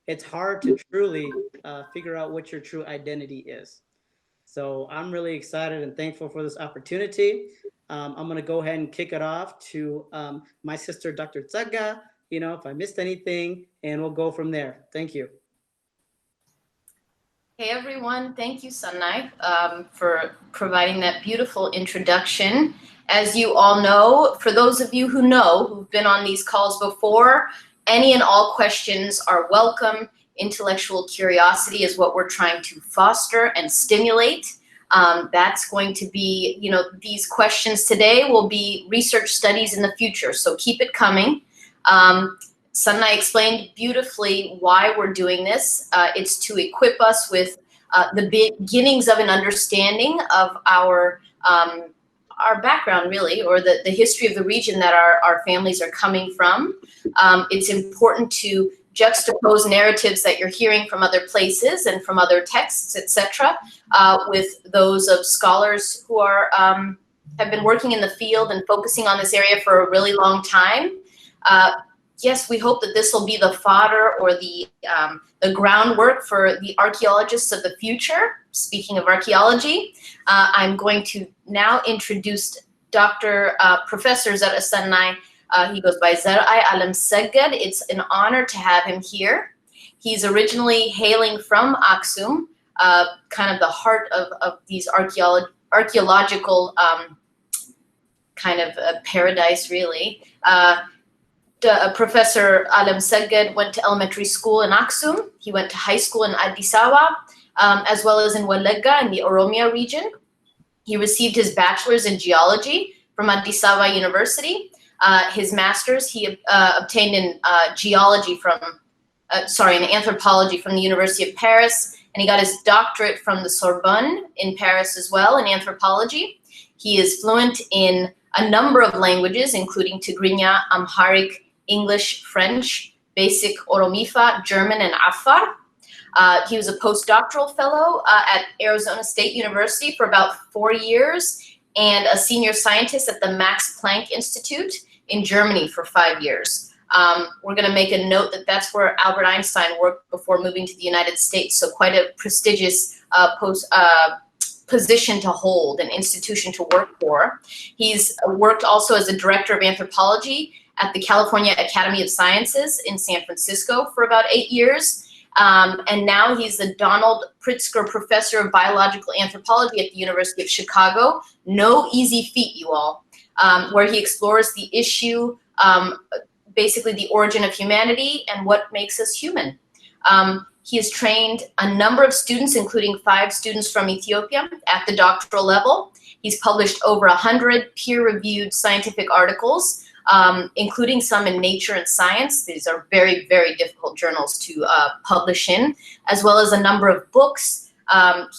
it's hard to truly figure out what your true identity is. So I'm really excited and thankful for this opportunity. I'm going to go ahead and kick it off to my sister, Dr. Tsaga, if I missed anything, and we'll go from there. Thank you. Hey everyone, thank you, Sanai, for providing that beautiful introduction. As you all know, for those of you who've been on these calls before, any and all questions are welcome. Intellectual curiosity is what we're trying to foster and stimulate. That's going to be, these questions today will be research studies in the future, so keep it coming. Sanai explained beautifully why we're doing this. It's to equip us with the beginnings of an understanding of our background, really, or the history of the region that our families are coming from. It's important to juxtapose narratives that you're hearing from other places and from other texts, etc., with those of scholars who are have been working in the field and focusing on this area for a really long time. Yes, we hope that this will be the fodder or the groundwork for the archaeologists of the future. Speaking of archaeology, I'm going to now introduce Professor Zar'a Sanai. He goes by Zar'a Alamsegged. It's an honor to have him here. He's originally hailing from Aksum, kind of the heart of these archaeological kind of paradise, really. Professor Alamsegged went to elementary school in Aksum. He went to high school in Addis Ababa, as well as in Wallagga in the Oromia region. He received his bachelor's in geology from Addis Ababa University. His master's he obtained in geology in anthropology from the University of Paris, and he got his doctorate from the Sorbonne in Paris as well in anthropology. He is fluent in a number of languages, including Tigrinya, Amharic, English, French, basic Oromifa, German, and Afar. He was a postdoctoral fellow at Arizona State University for about 4 years and a senior scientist at the Max Planck Institute in Germany for 5 years. We're going to make a note that that's where Albert Einstein worked before moving to the United States, so quite a prestigious position to hold, an institution to work for. He's worked also as a director of anthropology at the California Academy of Sciences in San Francisco for about 8 years. And now he's the Donald Pritzker Professor of Biological Anthropology at the University of Chicago. No easy feat, you all, where he explores the issue, basically the origin of humanity and what makes us human. He has trained a number of students, including 5 students from Ethiopia at the doctoral level. He's published over 100 peer-reviewed scientific articles, including some in Nature and Science. These are very, very difficult journals to publish in, as well as a number of books.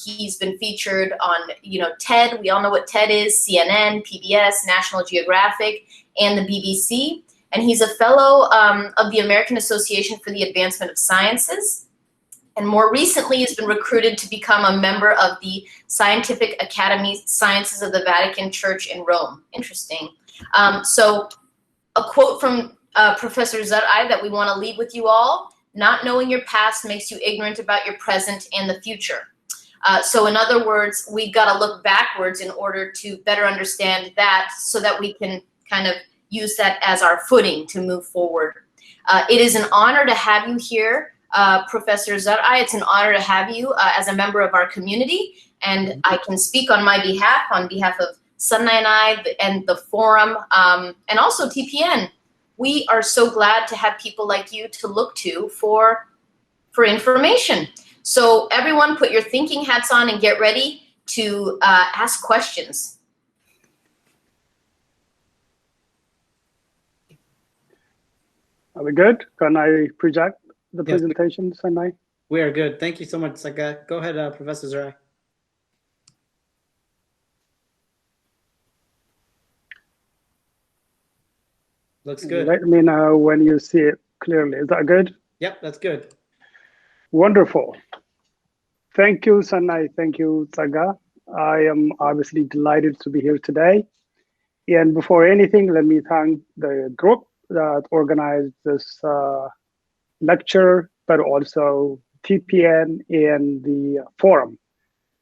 He's been featured on, TED. We all know what TED is, CNN, PBS, National Geographic, and the BBC. And he's a fellow of the American Association for the Advancement of Sciences. And more recently has been recruited to become a member of the Scientific Academy Sciences of the Vatican Church in Rome. Interesting. So a quote from Professor Zar'a that we want to leave with you all: not knowing your past makes you ignorant about your present and the future. So in other words, we've got to look backwards in order to better understand that, so that we can kind of use that as our footing to move forward. It is an honor to have you here, Professor Zar'a. It's an honor to have you as a member of our community, and I can speak on behalf of Sanai and I and the forum, and also TPN. We are so glad to have people like you to look to for information. So everyone, put your thinking hats on and get ready to ask questions. Are we good? Can I project the presentation, Sanai? We are good. Thank you so much, Saka. Go ahead, Professor Zar'a. Looks good. Let me know when you see it clearly. Is that good? Yep, that's good. Wonderful. Thank you, Sanai. Thank you, Tsaga. I am obviously delighted to be here today. And before anything, let me thank the group that organized this lecture but also TPN and the forum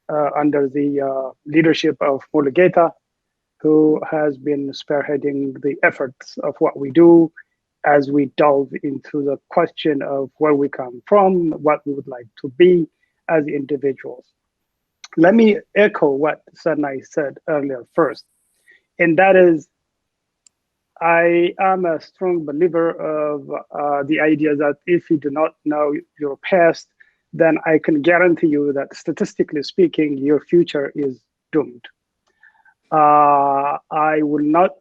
under the leadership of Mulugeta, who has been spearheading the efforts of what we do as we delve into the question of where we come from, what we would like to be as individuals. Let me echo what Sanai said earlier first, and that is, I am a strong believer of the idea that if you do not know your past, then I can guarantee you that statistically speaking, your future is doomed. I will not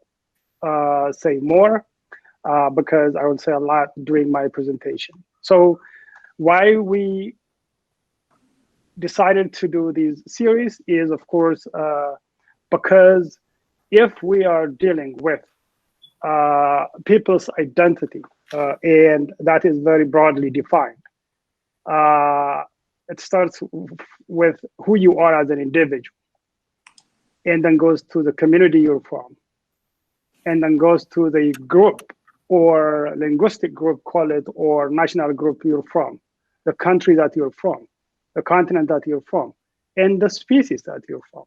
say more because I will say a lot during my presentation. So why we decided to do this series is, of course, because if we are dealing with people's identity, and that is very broadly defined, it starts with who you are as an individual, and then goes to the community you're from, and then goes to the group or linguistic group, call it, or national group you're from, the country that you're from, the continent that you're from, and the species that you're from.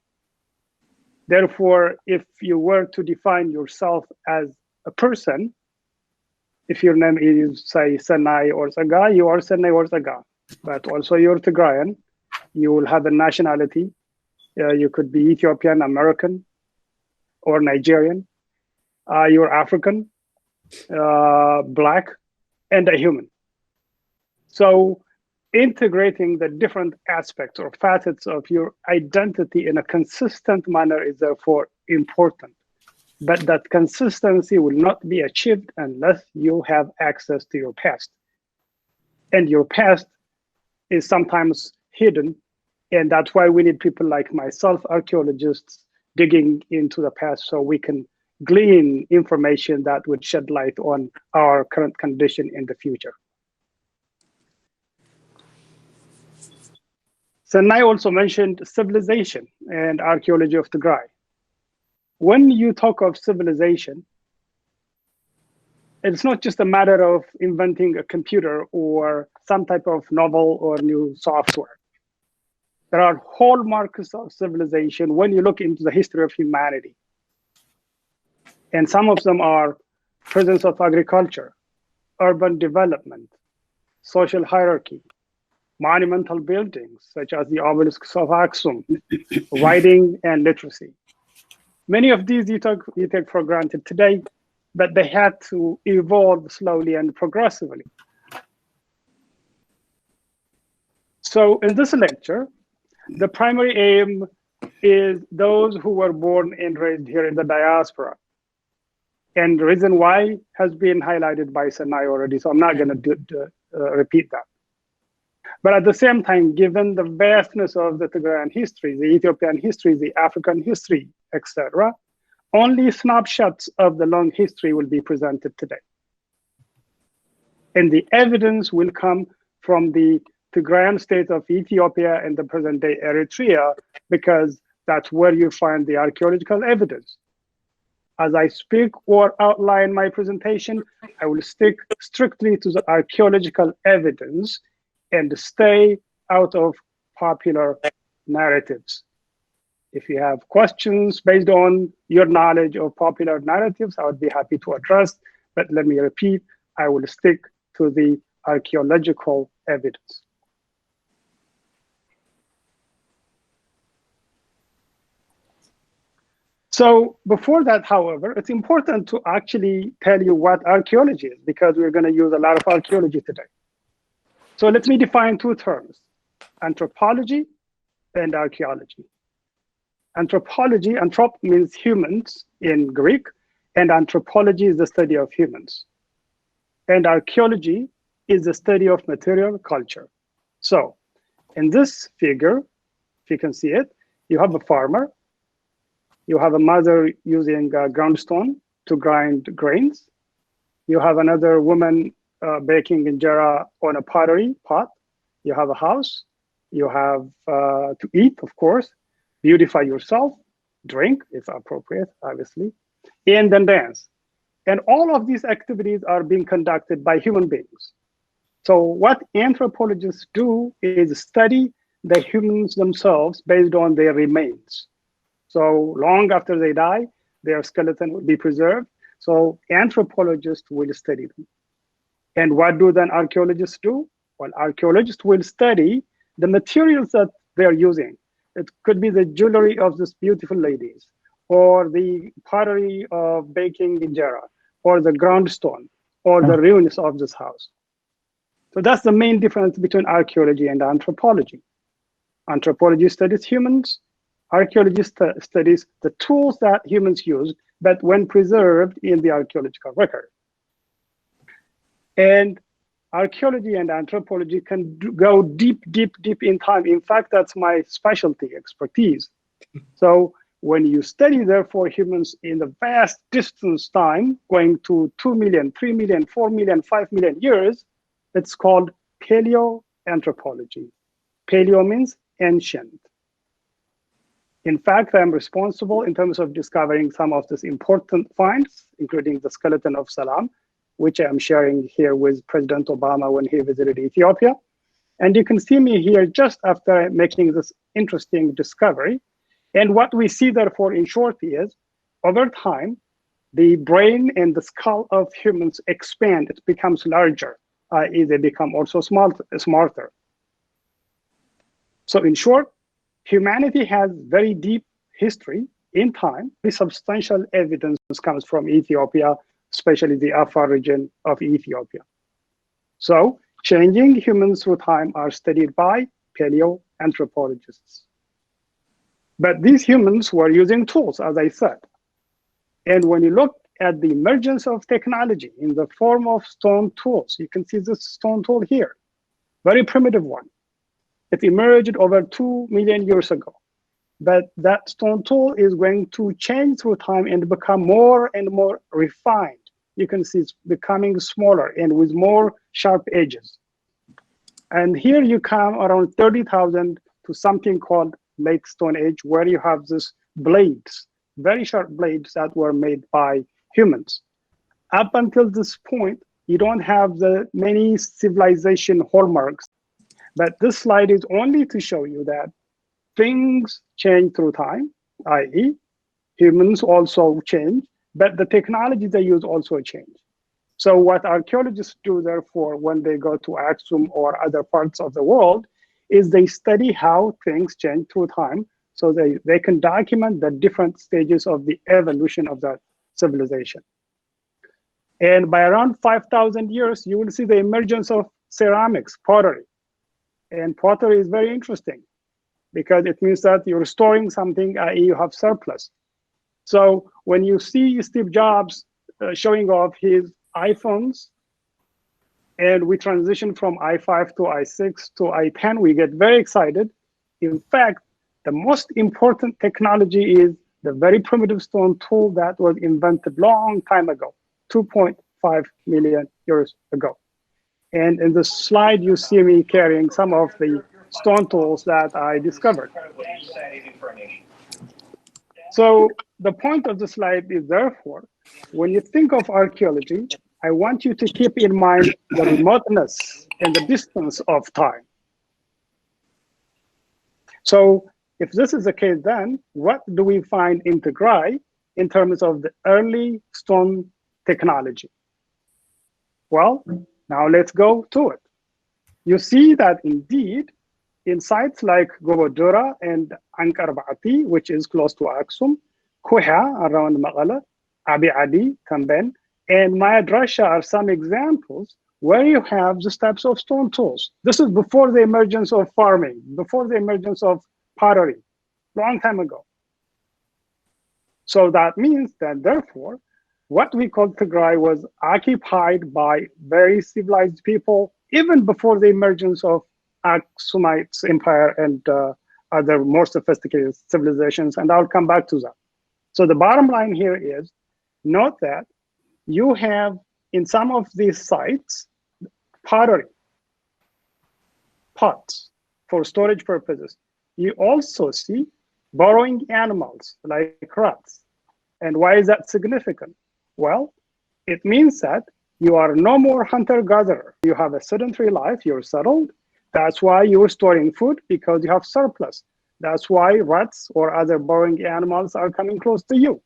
Therefore, if you were to define yourself as a person, if your name is, say, Sanai or Saga, you are Sanai or Saga, but also you're Tigrayan, you will have a nationality. You could be Ethiopian, American, or Nigerian. You're African, Black, and a human. So integrating the different aspects or facets of your identity in a consistent manner is therefore important. But that consistency will not be achieved unless you have access to your past. And your past is sometimes hidden. And that's why we need people like myself, archaeologists, digging into the past so we can glean information that would shed light on our current condition in the future. Sanai also mentioned civilization and archaeology of Tigray. When you talk of civilization, it's not just a matter of inventing a computer or some type of novel or new software. There are hallmarks of civilization when you look into the history of humanity. And some of them are presence of agriculture, urban development, social hierarchy, monumental buildings such as the obelisks of Axum, writing and literacy. Many of these you take for granted today, but they had to evolve slowly and progressively. So in this lecture, the primary aim is those who were born and raised here in the diaspora. And the reason why has been highlighted by Sanai already, so I'm not going to repeat that. But at the same time, given the vastness of the Tigrayan history, the Ethiopian history, the African history, etc., only snapshots of the long history will be presented today. And the evidence will come from the Tigrayan state of Ethiopia and the present-day Eritrea, because that's where you find the archaeological evidence. As I speak or outline my presentation, I will stick strictly to the archaeological evidence and stay out of popular narratives. If you have questions based on your knowledge of popular narratives, I would be happy to address, but let me repeat, I will stick to the archaeological evidence. So before that, however, it's important to actually tell you what archaeology is, because we're going to use a lot of archaeology today. So let me define two terms, anthropology and archaeology. Anthropology, anthrop means humans in Greek, and anthropology is the study of humans. And archaeology is the study of material culture. So in this figure, if you can see it, you have a farmer, you have a mother using a groundstone to grind grains, you have another woman baking injera on a pottery pot, you have a house, you have to eat, of course, beautify yourself, drink if appropriate, obviously, and then dance. And all of these activities are being conducted by human beings. So what anthropologists do is study the humans themselves based on their remains. So long after they die, their skeleton will be preserved. So anthropologists will study them. And what do then archaeologists do? Well, archaeologists will study the materials that they're using. It could be the jewelry of these beautiful ladies, or the pottery of baking injera, or the ground stone, or the ruins of this house. So that's the main difference between archaeology and anthropology. Anthropology studies humans, archaeology studies the tools that humans use, but when preserved in the archaeological record. And archaeology and anthropology can go deep, deep, deep in time. In fact, that's my specialty, expertise. So when you study, therefore, humans in the vast distance time, going to 2 million, 3 million, 4 million, 5 million years, it's called paleoanthropology. Paleo means ancient. In fact, I'm responsible in terms of discovering some of these important finds, including the skeleton of Salam, which I'm sharing here with President Obama when he visited Ethiopia. And you can see me here just after making this interesting discovery. And what we see, therefore, in short is, over time, the brain and the skull of humans expand. It becomes larger, i.e. they become also smarter. So in short, humanity has very deep history in time. The substantial evidence comes from Ethiopia, especially the Afar region of Ethiopia. So changing humans through time are studied by paleoanthropologists. But these humans were using tools, as I said. And when you look at the emergence of technology in the form of stone tools, you can see this stone tool here, very primitive one. It emerged over 2 million years ago. But that stone tool is going to change through time and become more and more refined. You can see it's becoming smaller and with more sharp edges. And here you come around 30,000 to something called late Stone Age, where you have these blades, very sharp blades that were made by humans. Up until this point, you don't have the many civilization hallmarks. But this slide is only to show you that things change through time, i.e. humans also change, but the technology they use also change. So what archaeologists do, therefore, when they go to Axum or other parts of the world, is they study how things change through time, so they can document the different stages of the evolution of that civilization. And by around 5,000 years, you will see the emergence of ceramics, pottery. And pottery is very interesting because it means that you're storing something, i.e. you have surplus. So when you see Steve Jobs showing off his iPhones, and we transition from i5 to i6 to i10, we get very excited. In fact, the most important technology is the very primitive stone tool that was invented long time ago, 2.5 million years ago. And in this slide, you see me carrying some of the stone tools that I discovered. So the point of the slide is, therefore, when you think of archaeology, I want you to keep in mind the remoteness and the distance of time. So if this is the case, then what do we find in Tigray in terms of the early stone technology? Well, now let's go to it. You see that indeed, in sites like Gobodura and Ankarbati, which is close to Aksum, Kuha around Maqala, Abi Adi, Kamben, and Mayadrasha are some examples where you have these types of stone tools. This is before the emergence of farming, before the emergence of pottery, long time ago. So that means that, therefore, what we call Tigray was occupied by very civilized people, even before the emergence of Axumite Empire and other more sophisticated civilizations, and I'll come back to that. So the bottom line here is, note that you have, in some of these sites, pottery, pots for storage purposes. You also see burrowing animals like rats. And why is that significant? Well, it means that You are no more hunter-gatherer. You have a sedentary life, you're settled. That's why you're storing food, because you have surplus. That's why rats or other burrowing animals are coming close to you.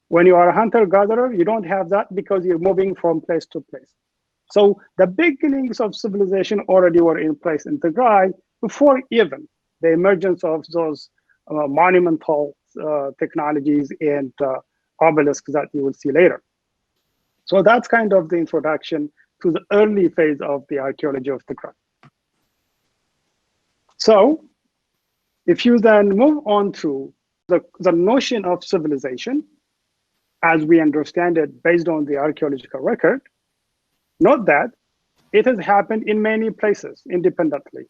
When you are a hunter-gatherer, you don't have that because you're moving from place to place. So the beginnings of civilization already were in place in Tigray before even the emergence of those monumental technologies and obelisks that you will see later. So that's kind of the introduction to the early phase of the archaeology of Tigray. So if you then move on to the notion of civilization, as we understand it based on the archaeological record, note that it has happened in many places independently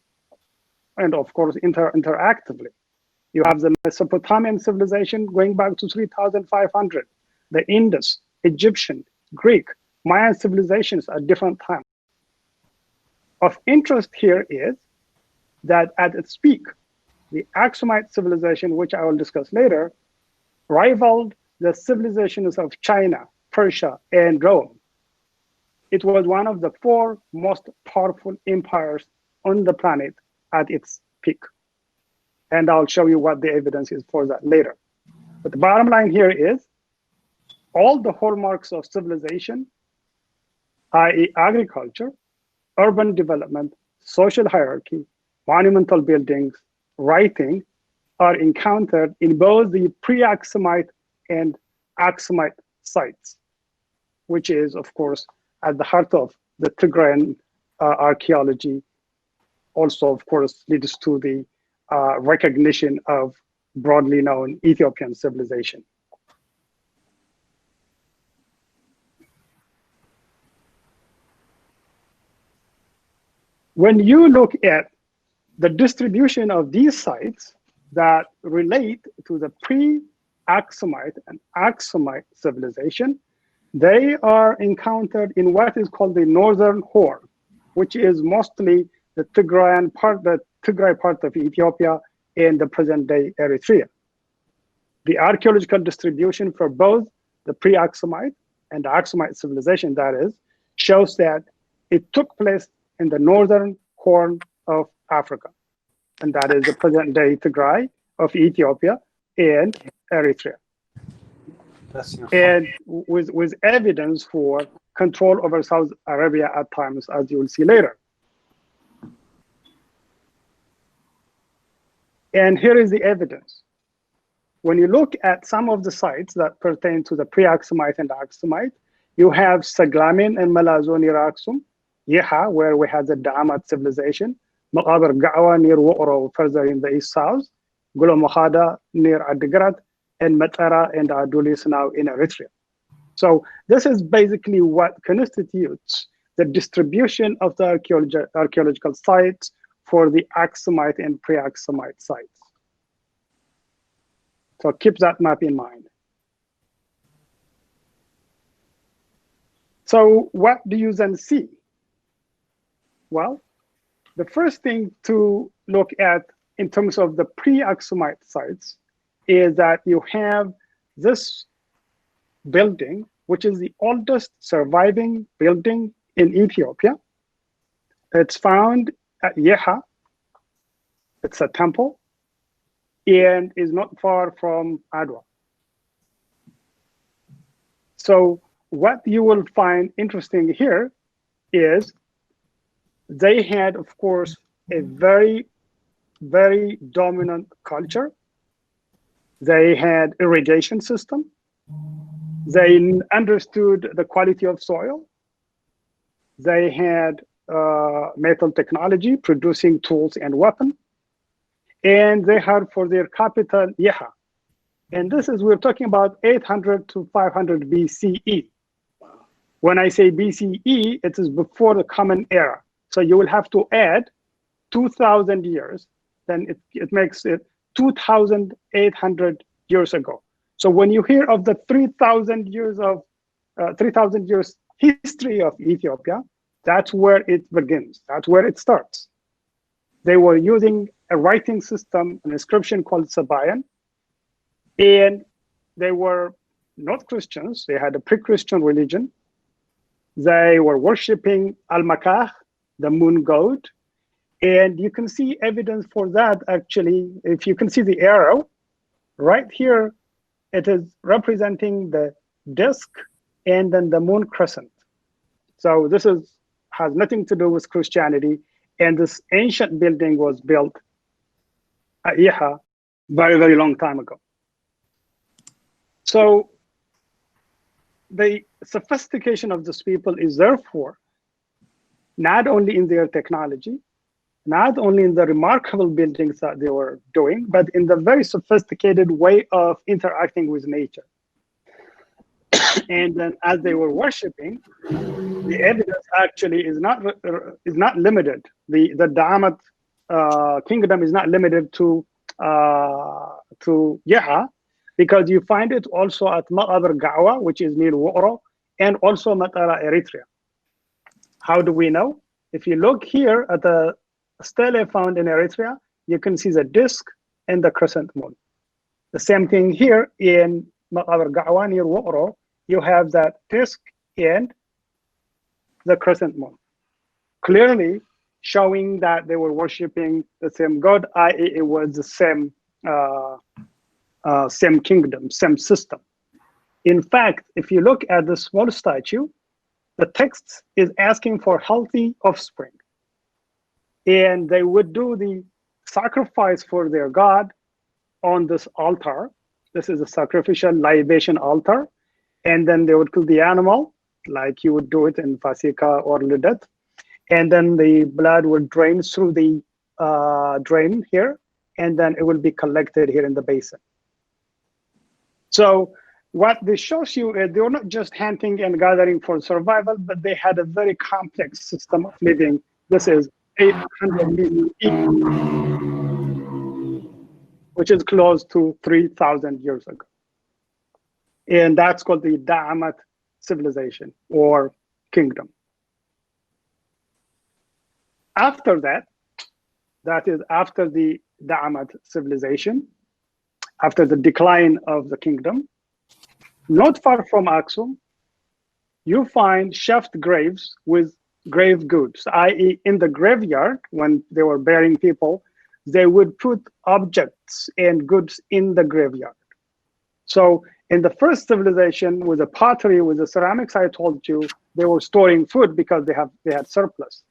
and of course interactively. You have the Mesopotamian civilization going back to 3,500, the Indus, Egyptian, Greek, Mayan civilizations at different times. Of interest here is that at its peak, the Axumite civilization, which I will discuss later, rivaled the civilizations of China, Persia, and Rome. It was one of the 4 most powerful empires on the planet at its peak. And I'll show you what the evidence is for that later. But the bottom line here is all the hallmarks of civilization, i.e. agriculture, urban development, social hierarchy, monumental buildings, writing, are encountered in both the pre-Axumite and Axumite sites, which is, of course, at the heart of the Tigrayan archaeology. Also, of course, leads to the recognition of broadly known Ethiopian civilization. When you look at the distribution of these sites that relate to the pre-Axumite and Axumite civilization, they are encountered in what is called the Northern Horn, which is mostly the Tigray part of Ethiopia and the present-day Eritrea. The archaeological distribution for both the pre-Axumite and the Axumite civilization, that is, shows that it took place in the Northern Horn of Africa, and that is the present-day Tigray of Ethiopia and Eritrea. And with evidence for control over South Arabia at times, as you will see later. And here is the evidence. When you look at some of the sites that pertain to the pre-Axumite and Axumite, you have Saglamin and Malazo near Aksum, Yeha, where we had the Da'amat civilization, Maqabar Ga'wa near Wu'ro, further in the east-south, Gulo Mahada near Adigrat, and Matara and Adulis now in Eritrea. So this is basically what constitutes the distribution of the archaeological sites for the Axumite and pre-Axumite sites. So keep that map in mind. So what do you then see? Well, the first thing to look at in terms of the pre-Axumite sites is that you have this building, which is the oldest surviving building in Ethiopia. It's found at Yeha. It's a temple and is not far from Adwa. So what you will find interesting here is they had, of course, a very, very dominant culture. They had irrigation system. They understood the quality of soil. They had metal technology, producing tools and weapons. And they had for their capital, Yeha. And this is, we're talking about 800 to 500 BCE. When I say BCE, it is before the Common Era. So you will have to add 2,000 years, then it makes it 2,800 years ago. So when you hear of the 3,000 years history of Ethiopia, that's where it begins. That's where it starts. They were using a writing system, an inscription called Sabayan, and they were not Christians. They had a pre-Christian religion. They were worshiping Al-Makah, the moon god. And you can see evidence for that, actually. If you can see the arrow, right here, it is representing the disk and then the moon crescent. So this has nothing to do with Christianity. And this ancient building was built at Yeha very, very long time ago. So the sophistication of these people is therefore not only in their technology, not only in the remarkable buildings that they were doing, but in the very sophisticated way of interacting with nature. And then as they were worshiping, the evidence actually is not limited. The Da'amat kingdom is not limited to Yeha, because you find it also at Ma'abar Gawa, which is near Wu'ro, and also Matara, Eritrea. How do we know? If you look here at the stele found in Eritrea, you can see the disk and the crescent moon. The same thing here in Ma'abar Gawa near Wu'ro, you have that disk and the crescent moon, clearly showing that they were worshiping the same god, i.e. it was the same kingdom, same system. In fact, if you look at the small statue, the text is asking for healthy offspring. And they would do the sacrifice for their god on this altar. This is a sacrificial libation altar. And then they would kill the animal, like you would do it in Fasika or Lidet. And then the blood would drain through the drain here, and then it will be collected here in the basin. So what this shows you is they were not just hunting and gathering for survival, but they had a very complex system of living. This is 800 BCE, which is close to 3,000 years ago. And that's called the Da'amat civilization or kingdom. After that, that is after the Da'amat civilization, after the decline of the kingdom, not far from Axum, you find shaft graves with grave goods, i.e. in the graveyard, when they were burying people, they would put objects and goods in the graveyard. So in the first civilization with the pottery, with the ceramics, I told you, they were storing food because they had surplus.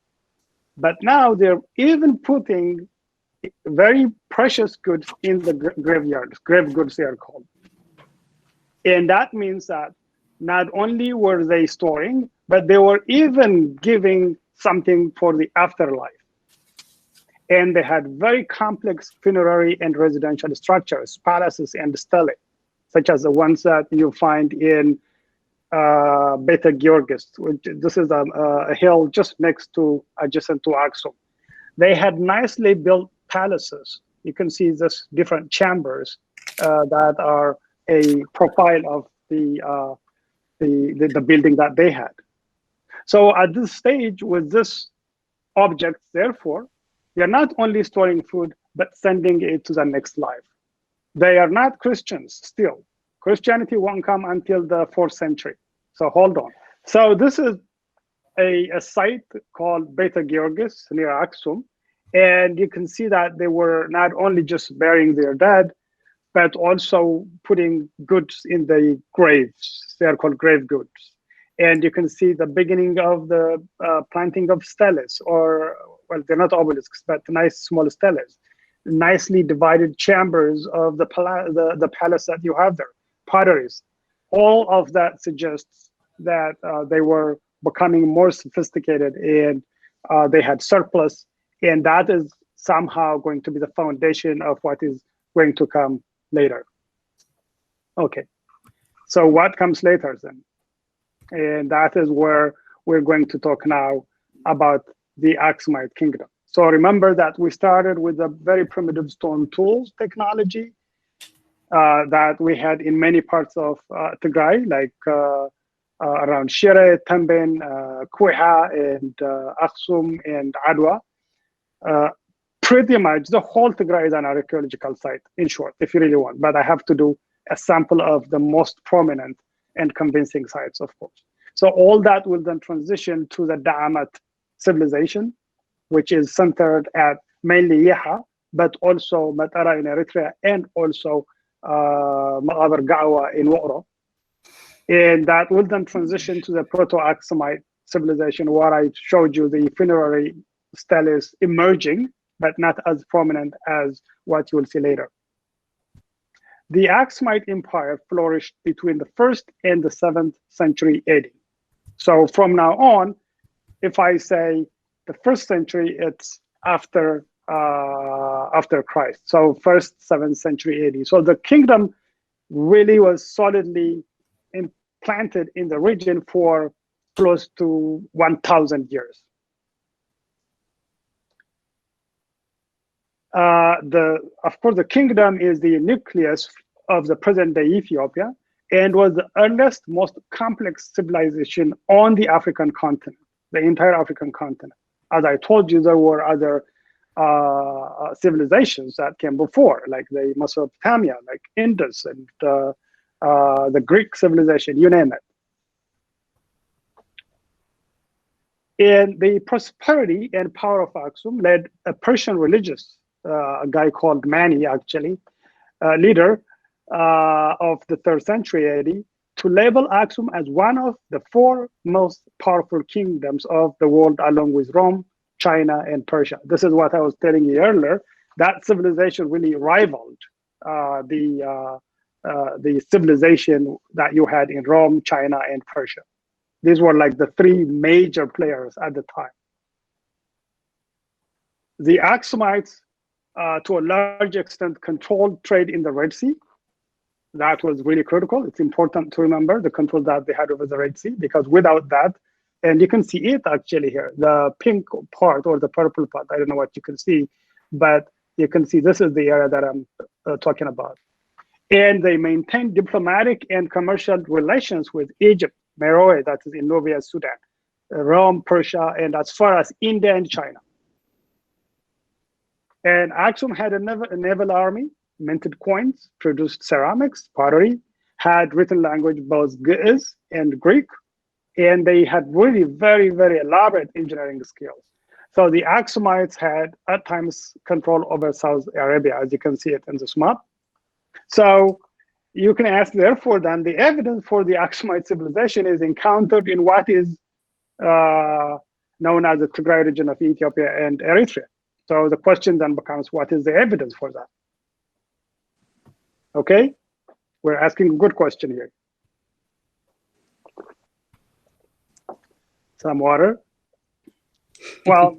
But now they're even putting very precious goods in the graveyards, grave goods they are called. And that means that not only were they storing, but they were even giving something for the afterlife. And they had very complex funerary and residential structures, palaces and stelae, such as the ones that you find in Beta Georgis, which this is a hill just adjacent to Axum. They had nicely built palaces. You can see this different chambers that are a profile of the building that they had. So at this stage, with this object, therefore, they are not only storing food, but sending it to the next life. They are not Christians still. Christianity won't come until the 4th century. So hold on. So this is a site called Beta Georgis near Axum. And you can see that they were not only just burying their dead, but also putting goods in the graves. They are called grave goods. And you can see the beginning of the planting of steles, or, well, they're not obelisks, but nice small steles. Nicely divided chambers of the palace that you have there, potteries. All of that suggests that they were becoming more sophisticated and they had surplus. And that is somehow going to be the foundation of what is going to come later. Okay, so what comes later then? And that is where we're going to talk now about the Axumite kingdom. So remember that we started with a very primitive stone tools technology that we had in many parts of Tigray, like around Shire, Tambin, Kwiha, and Axum, and Adwa. Pretty much the whole Tigray is an archaeological site, in short, if you really want. But I have to do a sample of the most prominent and convincing sites, of course. So all that will then transition to the Da'amat civilization, which is centered at mainly Yeha, but also Matara in Eritrea, and also Ma'abar Gawa in Woro. And that will then transition to the Proto-Axumite civilization, where I showed you the funerary stele is emerging, but not as prominent as what you will see later. The Axumite Empire flourished between the 1st and the 7th century AD. So from now on, if I say the 1st century, it's after Christ. So 1st, 7th century AD. So the kingdom really was solidly implanted in the region for close to 1,000 years. Of course, the kingdom is the nucleus of the present-day Ethiopia and was the earliest, most complex civilization on the African continent, the entire African continent. As I told you, there were other civilizations that came before, like the Mesopotamia, like Indus, and the Greek civilization, you name it. And the prosperity and power of Aksum led a Persian religious, a guy called Mani, actually, leader of the 3rd century AD, to label Aksum as one of the 4 most powerful kingdoms of the world, along with Rome, China, and Persia. This is what I was telling you earlier. That civilization really rivaled the civilization that you had in Rome, China, and Persia. These were like the 3 major players at the time. The Axumites, to a large extent, controlled trade in the Red Sea. That was really critical. It's important to remember the control that they had over the Red Sea, because without that, and you can see it actually here, the pink part or the purple part, I don't know what you can see, but you can see this is the area that I'm talking about. And they maintained diplomatic and commercial relations with Egypt, Meroe, that is in Nubia, Sudan, Rome, Persia, and as far as India and China. And Aksum had a naval army, minted coins, produced ceramics, pottery, had written language, both Ge'ez and Greek, and they had really very, very elaborate engineering skills. So the Axumites had at times control over South Arabia, as you can see it in this map. So you can ask, therefore, then the evidence for the Axumite civilization is encountered in what is known as the Tigray region of Ethiopia and Eritrea. So the question then becomes, what is the evidence for that? Okay, we're asking a good question here. Some water. Well,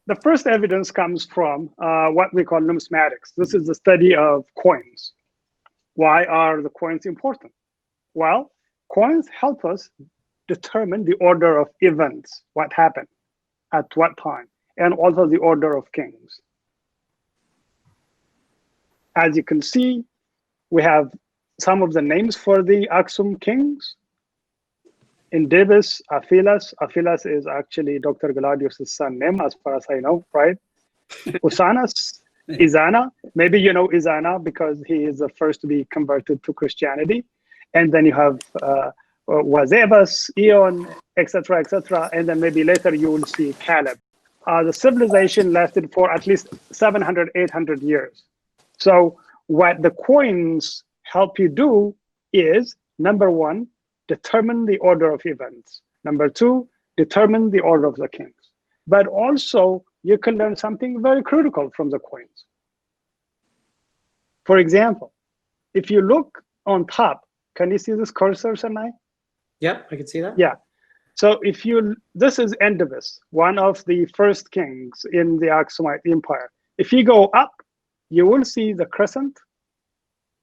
the first evidence comes from what we call numismatics. This is the study of coins. Why are the coins important? Well, coins help us determine the order of events, what happened at what time, and also the order of kings. As you can see, we have some of the names for the Aksum kings. Indibis, Aphilas. Aphilas is actually Dr. Galadius' son name, as far as I know, right? Usanas, Izana. Maybe you know Izana because he is the first to be converted to Christianity. And then you have Wazebas, Eon, etc., etc. And then maybe later you will see Caleb. The civilization lasted for at least 700, 800 years. So what the coins help you do is, number 1, determine the order of events. Number 2, determine the order of the kings. But also, you can learn something very critical from the coins. For example, if you look on top, can you see this cursor, Sanai? Yep, I can see that. Yeah. So if you, this is Endibis, one of the first kings in the Axumite Empire. If you go up, you will see the crescent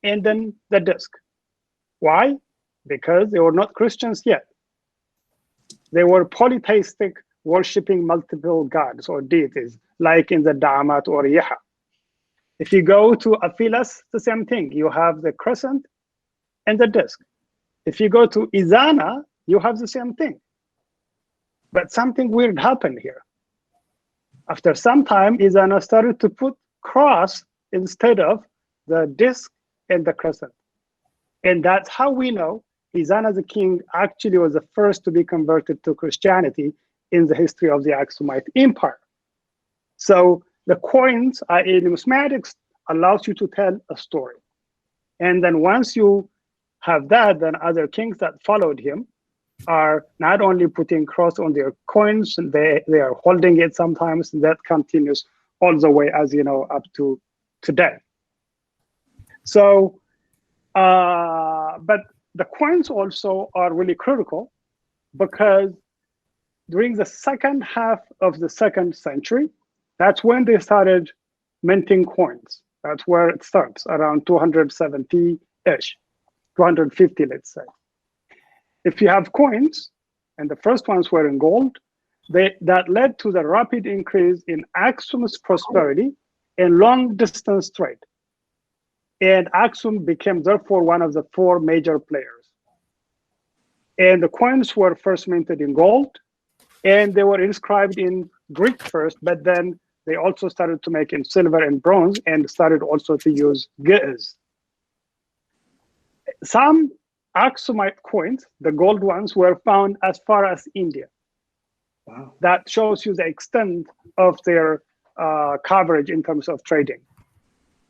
and then the disc. Why? Because they were not Christians yet. They were polytheistic, worshipping multiple gods or deities, like in the Da'amat or Yeha. If you go to Aphilas, the same thing. You have the crescent and the disc. If you go to Izana, you have the same thing. But something weird happened here. After some time, Izana started to put cross instead of the disc and the crescent. And that's how we know his son as a king actually was the first to be converted to Christianity in the history of the Axumite Empire. So the coins, i.e. numismatics, allows you to tell a story. And then once you have that, then other kings that followed him are not only putting cross on their coins, they are holding it sometimes, and that continues all the way, as you know, up to today. So, but the coins also are really critical because during the second half of the 2nd century, that's when they started minting coins. That's where it starts, around 270-ish, 250, let's say. If you have coins, and the first ones were in gold, that led to the rapid increase in Aksum's prosperity and long-distance trade. And Aksum became, therefore, one of the 4 major players. And the coins were first minted in gold, and they were inscribed in Greek first, but then they also started to make in silver and bronze and started also to use ge'ez. Some Axumite coins, the gold ones, were found as far as India. Wow. That shows you the extent of their coverage in terms of trading.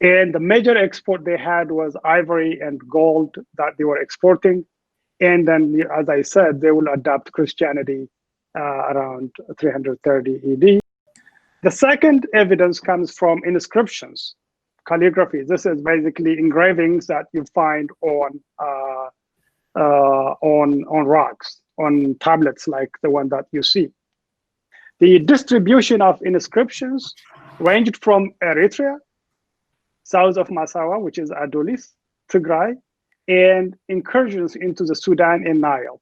And the major export they had was ivory and gold that they were exporting. And then, as I said, they will adopt Christianity around 330 ED. The second evidence comes from inscriptions, calligraphy. This is basically engravings that you find on rocks, on tablets like the one that you see. The distribution of inscriptions ranged from Eritrea, south of Massawa, which is Adulis, Tigray, and incursions into the Sudan and Nile,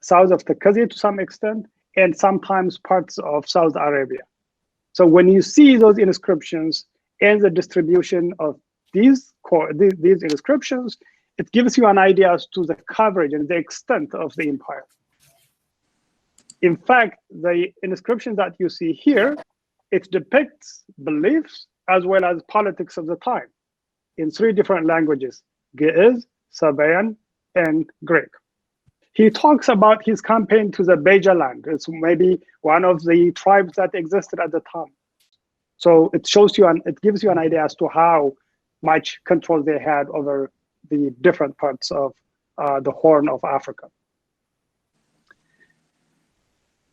south of Takazi to some extent, and sometimes parts of Saudi Arabia. So when you see those inscriptions and the distribution of these inscriptions, it gives you an idea as to the coverage and the extent of the empire. In fact, the inscription that you see here, it depicts beliefs as well as politics of the time in 3 different languages, Ge'ez, Sabaean, and Greek. He talks about his campaign to the Beja land. It's maybe one of the tribes that existed at the time. So it shows you, it gives you an idea as to how much control they had over the different parts of the Horn of Africa.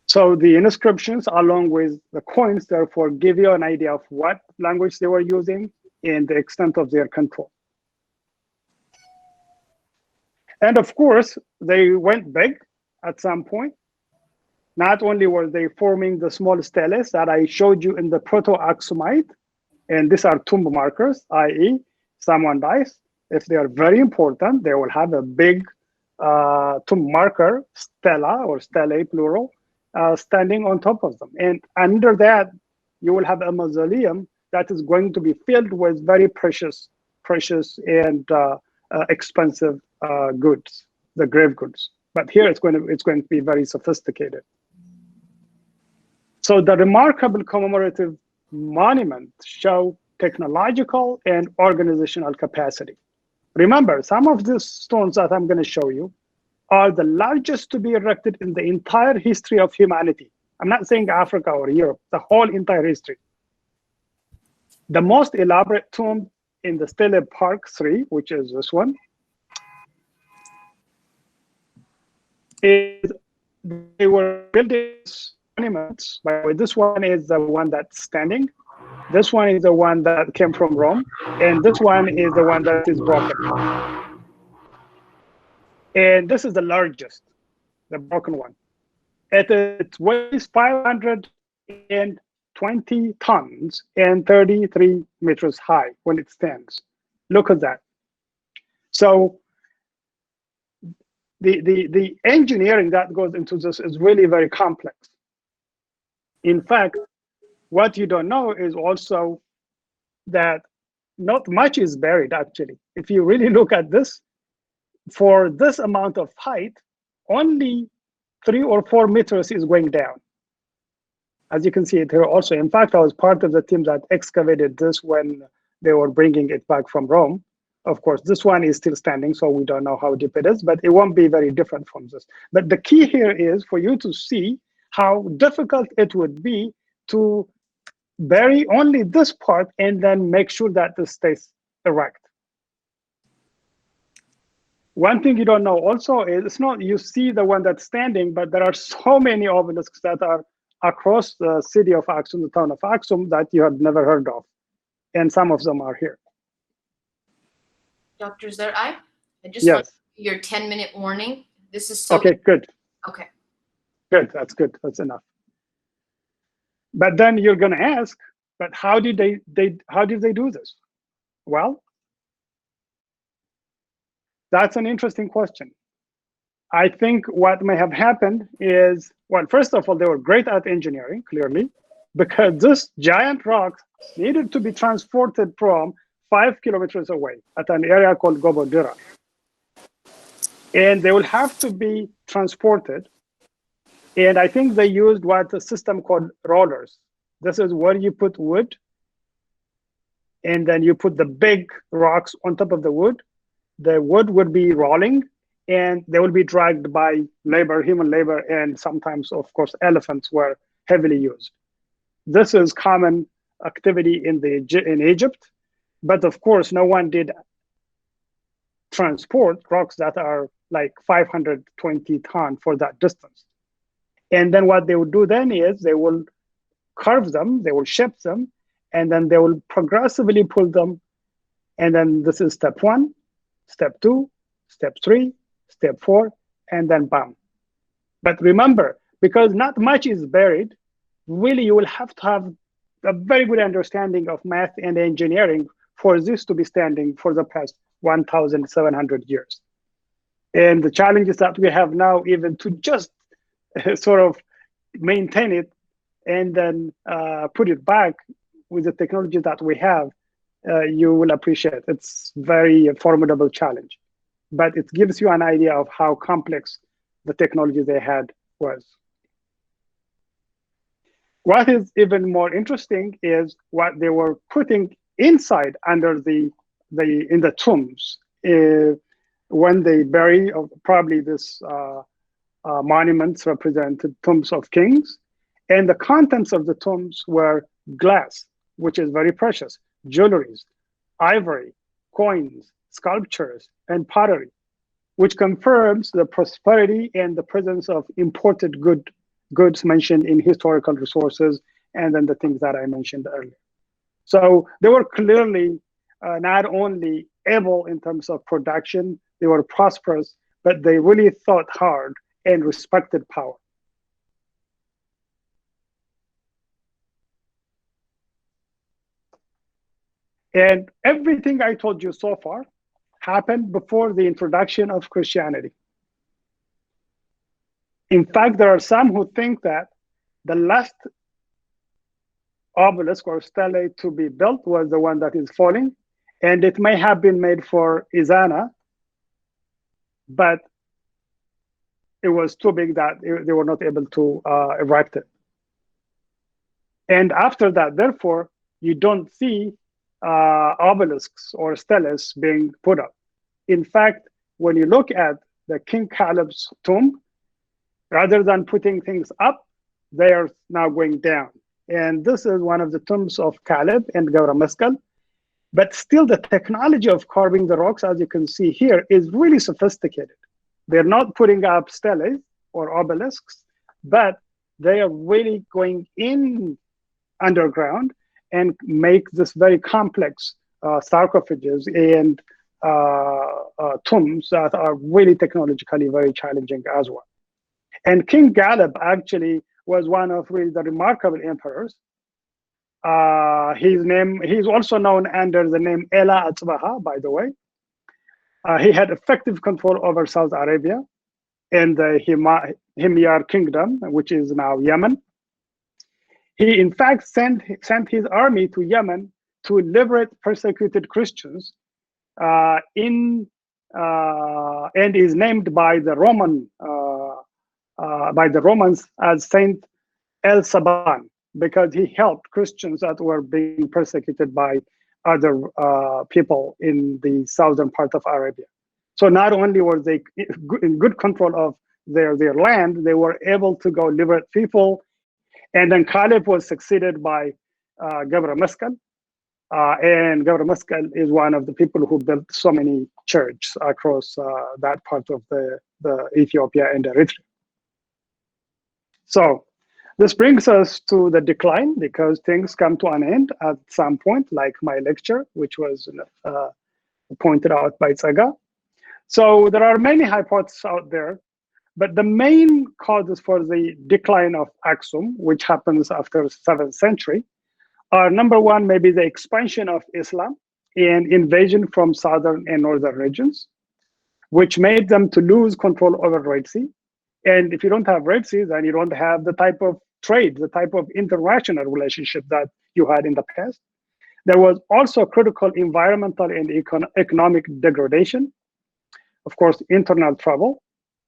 So the inscriptions, along with the coins, therefore, give you an idea of what language they were using and the extent of their control. And of course, they went big at some point. Not only were they forming the small steles that I showed you in the Proto-Axumite, and these are tomb markers, i.e. someone dies. If they are very important, they will have a big tomb marker, stela or stelae plural, standing on top of them. And under that, you will have a mausoleum that is going to be filled with very precious and expensive goods, the grave goods. But here it's going to be very sophisticated. So the remarkable commemorative monuments show technological and organizational capacity. Remember, some of these stones that I'm going to show you are the largest to be erected in the entire history of humanity. I'm not saying Africa or Europe, the whole entire history. The most elaborate tomb in the Stele Park 3, which is this one, is they were building monuments. By the way, this one is the one that's standing. This one is the one that came from Rome. And this one is the one that is broken. And this is the largest, the broken one. It weighs 520 tons and 33 meters high when it stands. Look at that. So the engineering that goes into this is really very complex. In fact, what you don't know is also that not much is buried, actually. If you really look at this, for this amount of height, only 3 or 4 meters is going down. As you can see it here also. In fact, I was part of the team that excavated this when they were bringing it back from Rome. Of course, this one is still standing, so we don't know how deep it is, but it won't be very different from this. But the key here is for you to see how difficult it would be to bury only this part and then make sure that this stays erect. One thing you don't know also is it's not you see the one that's standing, but there are so many obelisks that are across the city of Axum, the town of Axum, that you have never heard of. And some of them are here. Dr. Zerai, I just Yes. want your 10-minute warning. This is so Okay, good. okay. Good, that's good, that's enough. But then you're gonna ask, but how did they do this? Well, that's an interesting question. I think what may have happened is, well, first of all, they were great at engineering, clearly, because this giant rock needed to be transported from 5 kilometers away at an area called Gobodira. And they will have to be transported. And I think they used what a system called rollers. This is where you put wood, and then you put the big rocks on top of the wood. The wood would be rolling, and they will be dragged by labor, human labor, and sometimes, of course, elephants were heavily used. This is common activity in Egypt, but of course, no one did transport rocks that are like 520 tons for that distance. And then what they would do then is they will carve them, they will shape them, and then they will progressively pull them. And then this is step 1, step 2, step 3, step 4, and then bam. But remember, because not much is buried, really you will have to have a very good understanding of math and engineering for this to be standing for the past 1,700 years. And the challenges that we have now, even to just sort of maintain it and then put it back with the technology that we have, you will appreciate. It's very formidable challenge, but it gives you an idea of how complex the technology they had was. What is even more interesting is what they were putting inside under in the tombs when they bury probably this monuments represented tombs of kings, and the contents of the tombs were glass, which is very precious, jewelries, ivory, coins, sculptures, and pottery, which confirms the prosperity and the presence of imported goods mentioned in historical resources, and then the things that I mentioned earlier. So they were clearly not only able in terms of production, they were prosperous, but they really thought hard and respected power. And everything I told you so far happened before the introduction of Christianity. In fact, there are some who think that the last obelisk or stele to be built was the one that is falling, and it may have been made for Izana, but it was too big that they were not able to erect it. And after that, therefore, you don't see obelisks or steles being put up. In fact, when you look at the King Caleb's tomb, rather than putting things up, they are now going down. And this is one of the tombs of Caleb and Gawra Meskel. But still, the technology of carving the rocks, as you can see here, is really sophisticated. They're not putting up steles or obelisks, but they are really going in underground and make this very complex sarcophages and tombs that are really technologically very challenging as well. And King Caleb actually was one of really the remarkable emperors. He's also known under the name Ela Atzbaha, by the way. He had effective control over South Arabia and the Himyar kingdom, which is now Yemen. He, in fact, sent his army to Yemen to liberate persecuted Christians, and is named by the Romans as Saint El Saban, because he helped Christians that were being persecuted by other people in the southern part of Arabia. So not only were they in good control of their land, they were able to go liberate people. And then Caliph was succeeded by Gabra Maskal. And Gabra Maskal is one of the people who built so many churches across that part of the Ethiopia and Eritrea. So this brings us to the decline, because things come to an end at some point, like my lecture, which was pointed out by Tsaga. So there are many hypotheses out there, but the main causes for the decline of Aksum, which happens after 7th century, are number one, maybe the expansion of Islam and invasion from southern and northern regions, which made them to lose control over Red Sea. And if you don't have Red Sea, then you don't have the type of trade, the type of international relationship that you had in the past. There was also critical environmental and economic degradation. Of course, internal trouble,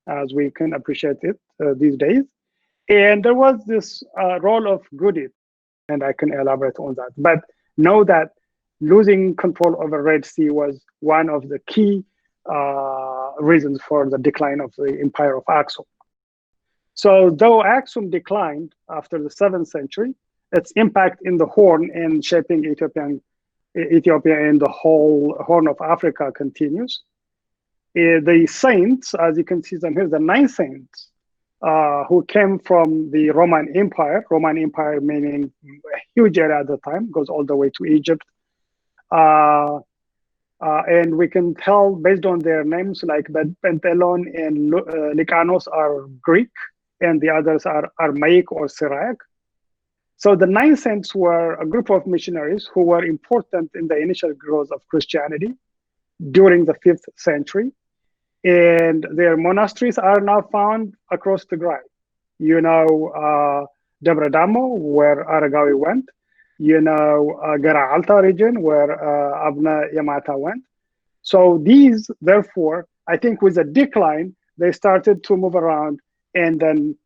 as we can appreciate it these days. And there was this role of Gudit, and I can elaborate on that. But know that losing control over Red Sea was one of the key reasons for the decline of the Empire of Aksum. So though Aksum declined after the 7th century, its impact in the Horn and shaping Ethiopia and the whole Horn of Africa continues. The saints, as you can see them here, the 9 saints who came from the Roman Empire meaning a huge area at the time, goes all the way to Egypt. And we can tell based on their names, like Pentelon and Lycanos are Greek, and the others are Aramaic or Syriac. So the 9 saints were a group of missionaries who were important in the initial growth of Christianity during the 5th century. And their monasteries are now found across Tigray. You know, Debre Damo, where Aragawi went. You know, Gara Alta region, where Abna Yamata went. So these, therefore, I think with the decline, they started to move around and then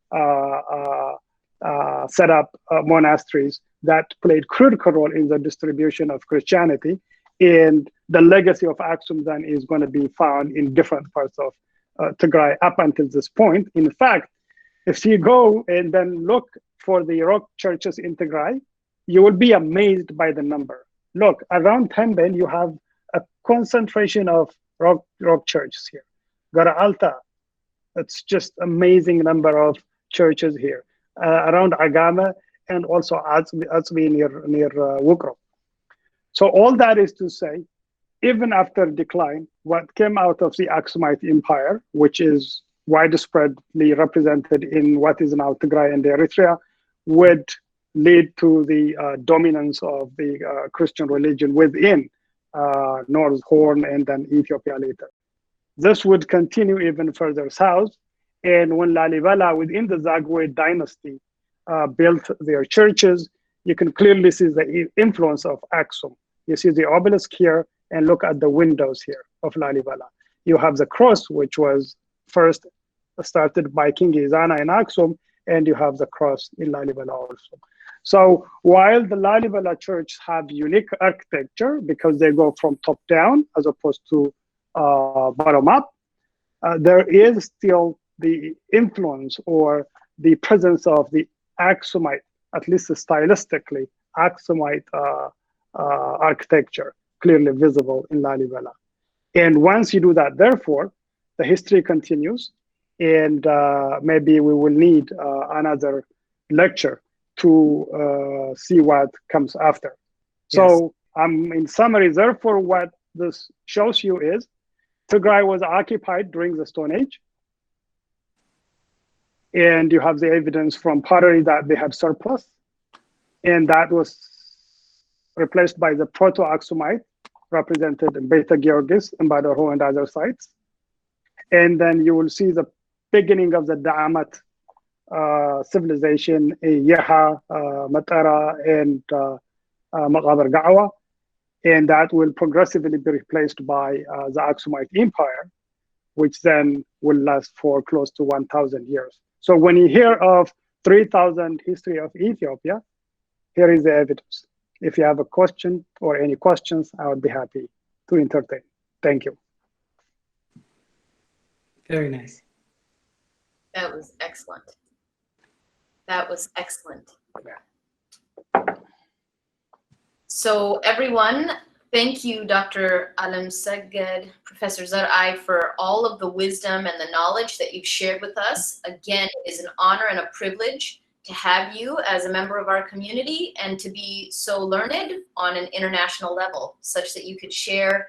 set up monasteries that played critical role in the distribution of Christianity. And the legacy of Aksum then is going to be found in different parts of Tigray up until this point. In fact, if you go and then look for the rock churches in Tigray, you will be amazed by the number. Look, around Temben, you have a concentration of rock churches here. Gara Alta, it's just amazing number of churches here. Around Agama and also Azmi near Wukro. So all that is to say, even after decline, what came out of the Axumite Empire, which is widespreadly represented in what is now Tigray and Eritrea, would lead to the dominance of the Christian religion within North Horn and then Ethiopia later. This would continue even further south. And when Lalibela within the Zagwe dynasty built their churches, you can clearly see the influence of Aksum. You see the obelisk here, and look at the windows here of Lalibela. You have the cross, which was first started by King Izana in Aksum, and you have the cross in Lalibela also. So while the Lalibela church have unique architecture because they go from top down as opposed to bottom up, there is still the influence or the presence of the Axumite, at least stylistically, Axumite architecture clearly visible in Lalibela. And once you do that, therefore, the history continues, and maybe we will need another lecture to see what comes after. Yes. So in summary, therefore, what this shows you is Tigray was occupied during the Stone Age. And you have the evidence from pottery that they had surplus. And that was replaced by the Proto-Axumite, represented in Beta Georgis, in Badarho, and other sites. And then you will see the beginning of the Da'amat civilization, Yeha, Matara, and Maqabar Ga'wa. And that will progressively be replaced by the Axumite Empire, which then will last for close to 1,000 years. So when you hear of 3,000 history of Ethiopia, here is the evidence. If you have a question or any questions, I would be happy to entertain. Thank you. Very nice. That was excellent. That was excellent. So everyone, thank you, Dr. Alam Seged, Professor Zar'ai, for all of the wisdom and the knowledge that you've shared with us. Again, it is an honor and a privilege to have you as a member of our community and to be so learned on an international level, such that you could share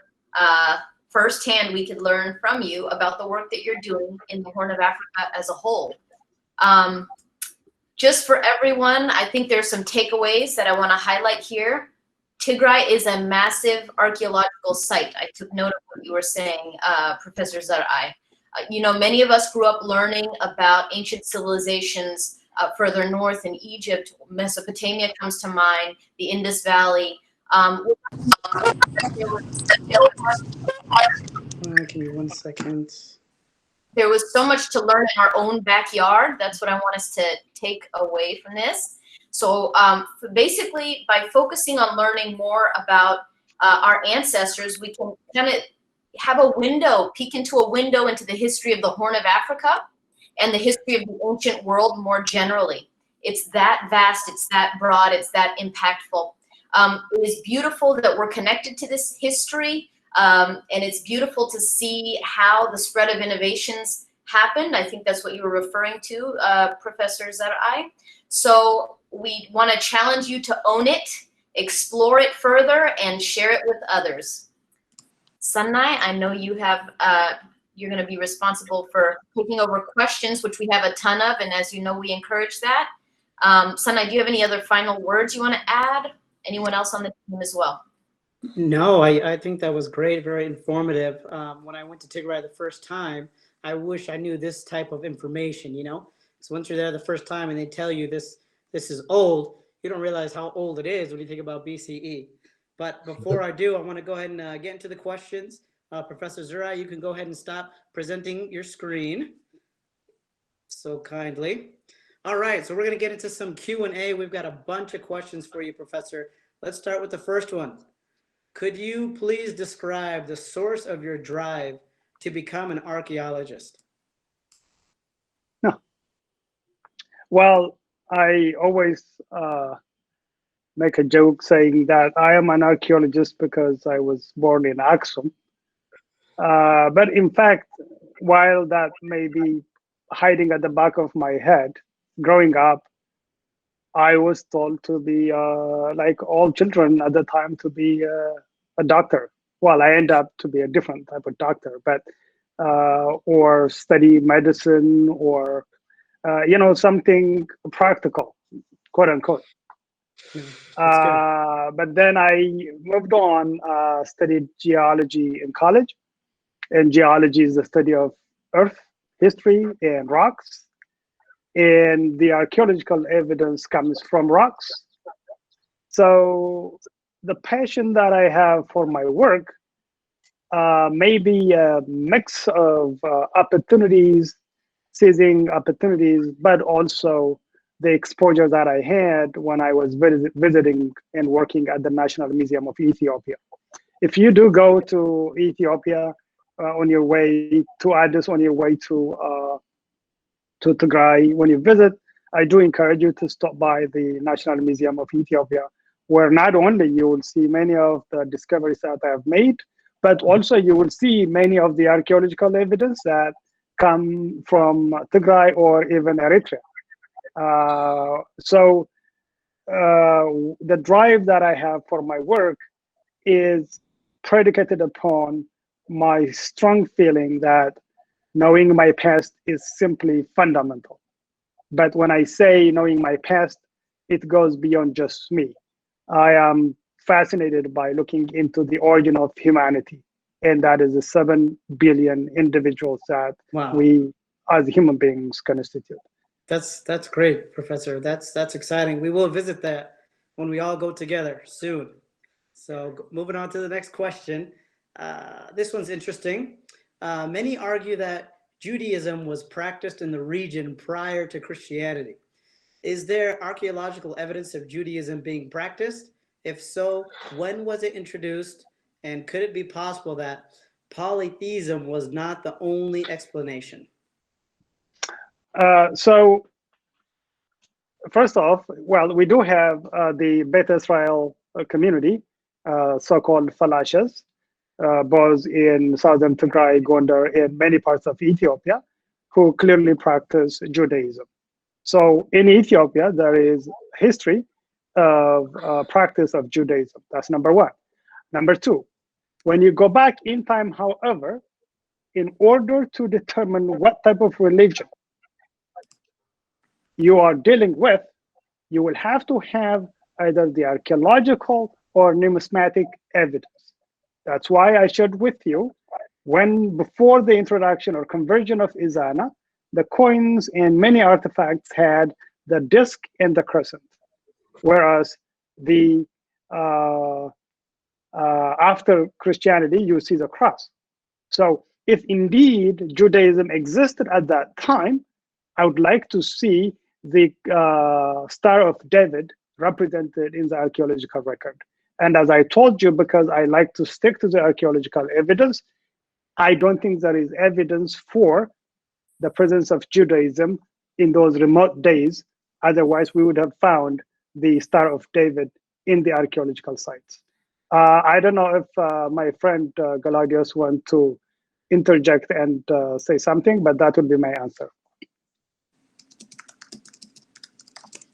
firsthand, we could learn from you about the work that you're doing in the Horn of Africa as a whole. Just for everyone, I think there's some takeaways that I want to highlight here. Tigray is a massive archaeological site. I took note of what you were saying, Professor Zar'ai. You know, many of us grew up learning about ancient civilizations further north in Egypt. Mesopotamia comes to mind, the Indus Valley. Give me 1 second. There was so much to learn in our own backyard. That's what I want us to take away from this. So basically, by focusing on learning more about our ancestors, we can kind of have a window, peek into a window into the history of the Horn of Africa and the history of the ancient world more generally. It's that vast, it's that broad, it's that impactful. It is beautiful that we're connected to this history, and it's beautiful to see how the spread of innovations happened. I think that's what you were referring to, Professor Zar'ai. So we want to challenge you to own it, explore it further, and share it with others. Sanai, I know you have, you're going to be responsible for taking over questions, which we have a ton of, and as you know, we encourage that. Sanai, do you have any other final words you want to add? Anyone else on the team as well? No, I think that was great, very informative. When I went to Tigray the first time, I wish I knew this type of information, you know? So once you're there the first time and they tell you this is old, you don't realize how old it is when you think about BCE. But before I do, I want to go ahead and get into the questions. Professor Zar'ai, you can go ahead and stop presenting your screen so kindly. All right, so we're going to get into some Q&A. We've got a bunch of questions for you, Professor. Let's start with the first one. Could you please describe the source of your drive to become an archaeologist? No. Well, I always make a joke saying that I am an archaeologist because I was born in Axum. But in fact, while that may be hiding at the back of my head, growing up, I was told to be, like all children at the time, to be a doctor. Well, I end up to be a different type of doctor, but or study medicine or something practical, quote unquote. But then I moved on, studied geology in college, and geology is the study of earth, history, and rocks. And the archaeological evidence comes from rocks. So the passion that I have for my work may be a mix of opportunities, seizing opportunities, but also the exposure that I had when I was visiting and working at the National Museum of Ethiopia. If you do go to Ethiopia on your way to Addis, on your way to Tigray, when you visit, I do encourage you to stop by the National Museum of Ethiopia, where not only you will see many of the discoveries that I have made, but also you will see many of the archaeological evidence that come from Tigray or even Eritrea. So the drive that I have for my work is predicated upon my strong feeling that knowing my past is simply fundamental. But when I say knowing my past, it goes beyond just me. I am fascinated by looking into the origin of humanity, and that is the 7 billion individuals that we as human beings constitute. That's great, Professor. That's exciting. We will visit that when we all go together soon. So moving on to the next question. This one's interesting. Many argue that Judaism was practiced in the region prior to Christianity. Is there archaeological evidence of Judaism being practiced? If so, when was it introduced? And could it be possible that polytheism was not the only explanation? So first off, well, we do have the Beta Israel community, so-called Falashas, both in southern Tigray, Gondar, and many parts of Ethiopia, who clearly practice Judaism. So in Ethiopia, there is history of practice of Judaism. That's number one. Number two, when you go back in time, however, in order to determine what type of religion you are dealing with, you will have to have either the archaeological or numismatic evidence. That's why I shared with you when before the introduction or conversion of Izana, the coins and many artifacts had the disc and the crescent, whereas the after Christianity, you see the cross. So if indeed Judaism existed at that time, I would like to see the Star of David represented in the archaeological record. And as I told you, because I like to stick to the archaeological evidence, I don't think there is evidence for the presence of Judaism in those remote days. Otherwise, we would have found the Star of David in the archaeological sites. I don't know if my friend Galadios want to interject and say something, but that would be my answer.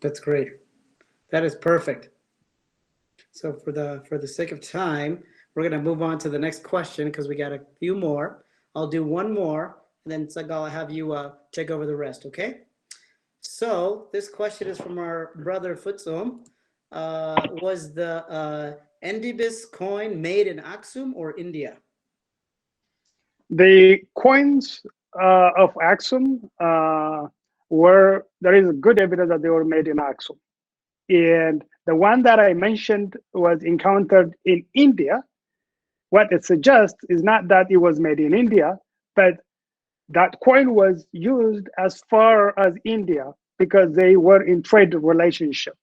That's great. That is perfect. So for the sake of time, we're gonna move on to the next question because we got a few more. I'll do one more, and then Sagal, I'll have you take over the rest. Okay. So this question is from our brother Futsum. Was the Endibis coin made in Aksum or India? The coins of Axum there is good evidence that they were made in Axum. And the one that I mentioned was encountered in India. What it suggests is not that it was made in India, but that coin was used as far as India because they were in trade relationship.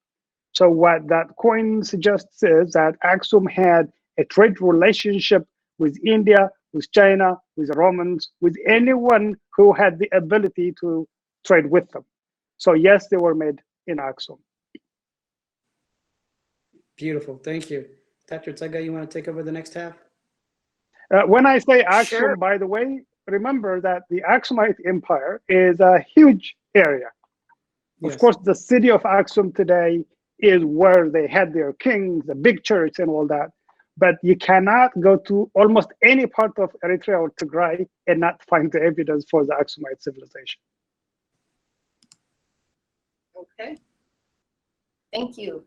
So what that coin suggests is that Axum had a trade relationship with India, with China, with the Romans, with anyone who had the ability to trade with them. So yes, they were made in Axum. Beautiful, thank you. Dr. Tsaga, you want to take over the next half? When I say Axum, Sure. by the way, remember that the Axumite Empire is a huge area. Yes. Of course, the city of Axum today is where they had their kings, the big church and all that. But you cannot go to almost any part of Eritrea or Tigray and not find the evidence for the Axumite civilization. Okay. Thank you.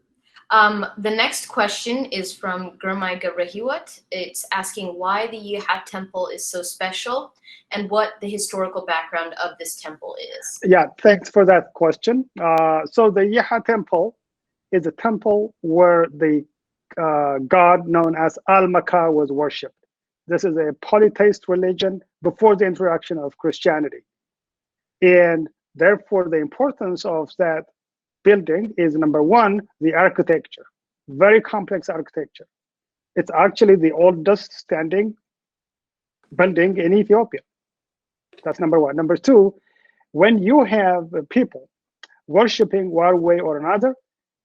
The next question is from Gurmai Garehiwat. It's asking why the Yehat temple is so special and what the historical background of this temple is. Yeah, thanks for that question. So the Yehat temple is a temple where the god known as Al-Maka was worshipped. This is a polytheist religion before the introduction of Christianity. And therefore, the importance of that building is, number one, the architecture, very complex architecture. It's actually the oldest standing building in Ethiopia. That's number one. Number two, when you have people worshiping one way or another,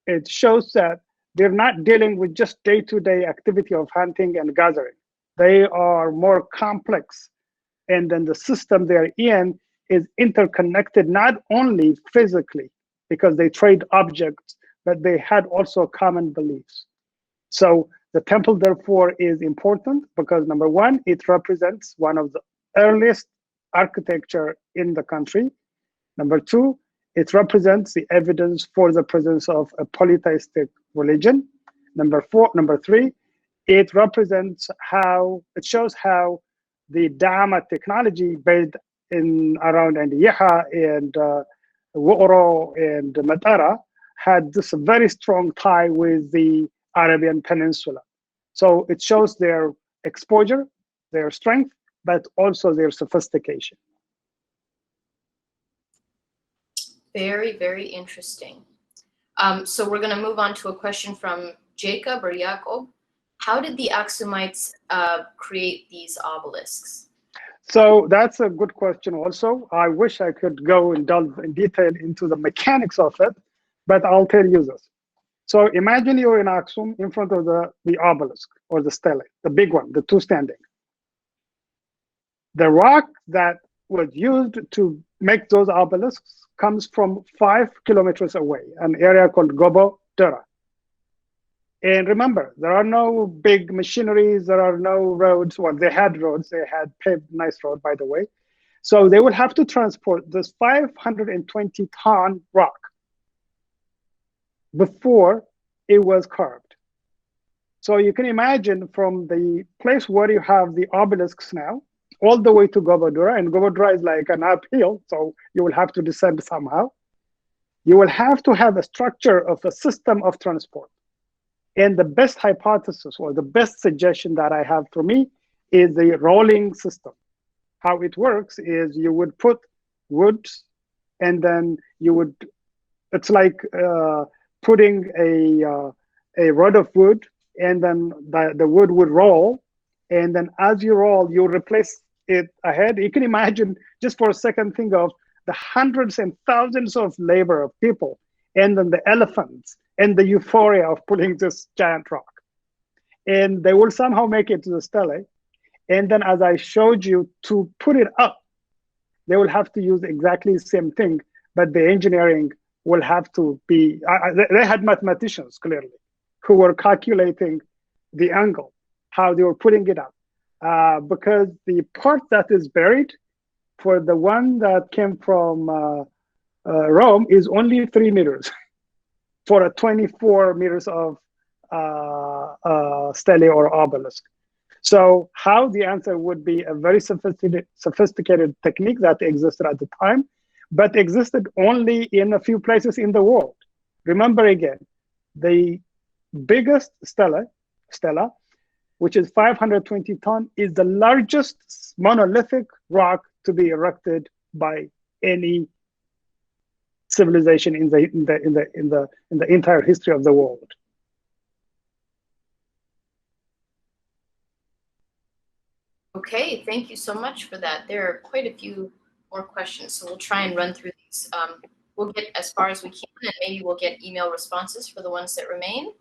it shows that they're not dealing with just day-to-day activity of hunting and gathering. They are more complex. And then the system they're in is interconnected, not only physically, because they trade objects, but they had also common beliefs. So the temple, therefore, is important because, number one, it represents one of the earliest architecture in the country. Number two, it represents the evidence for the presence of a polytheistic religion. Number three, it represents it shows how the Dama technology based in around Andiyaha and Wu'uro and Matara had this very strong tie with the Arabian Peninsula. So it shows their exposure, their strength, but also their sophistication. Very, very interesting. So we're going to move on to a question from Jacob or Jacob, how did the Axumites create these obelisks? So that's a good question also. I wish I could go and delve in detail into the mechanics of it, but I'll tell you this. So imagine you're in Axum in front of the obelisk or the stele, the big one, the two standing. The rock that was used to make those obelisks comes from 5 kilometers away, an area called Gobo Dura. And remember, there are no big machineries, there are no roads. Well, they had roads, they had paved nice road, by the way. So they would have to transport this 520-ton rock before it was carved. So you can imagine from the place where you have the obelisks now, all the way to Gobodura, and Gobodura is like an uphill, so you will have to descend somehow. You will have to have a structure of a system of transport. And the best hypothesis or the best suggestion that I have for me is the rolling system. How it works is you would put woods, and then you would, it's like putting a rod of wood, and then the wood would roll. And then as you roll, you replace it ahead. You can imagine, just for a second, think of the hundreds and thousands of labor of people, and then the elephants, and the euphoria of pulling this giant rock. And they will somehow make it to the stele. And then as I showed you, to put it up, they will have to use exactly the same thing, but the engineering will have to be, they had mathematicians clearly who were calculating the angle, how they were putting it up. Because the part that is buried for the one that came from Rome is only 3 meters for a 24 meters of stele or obelisk. So how the answer would be a very sophisticated technique that existed at the time, but existed only in a few places in the world. Remember again, the biggest stela, which is 520 tons, is the largest monolithic rock to be erected by any civilization in the entire history of the world. Okay, thank you so much for that. There are quite a few more questions, so we'll try and run through these. We'll get as far as we can, and maybe we'll get email responses for the ones that remain.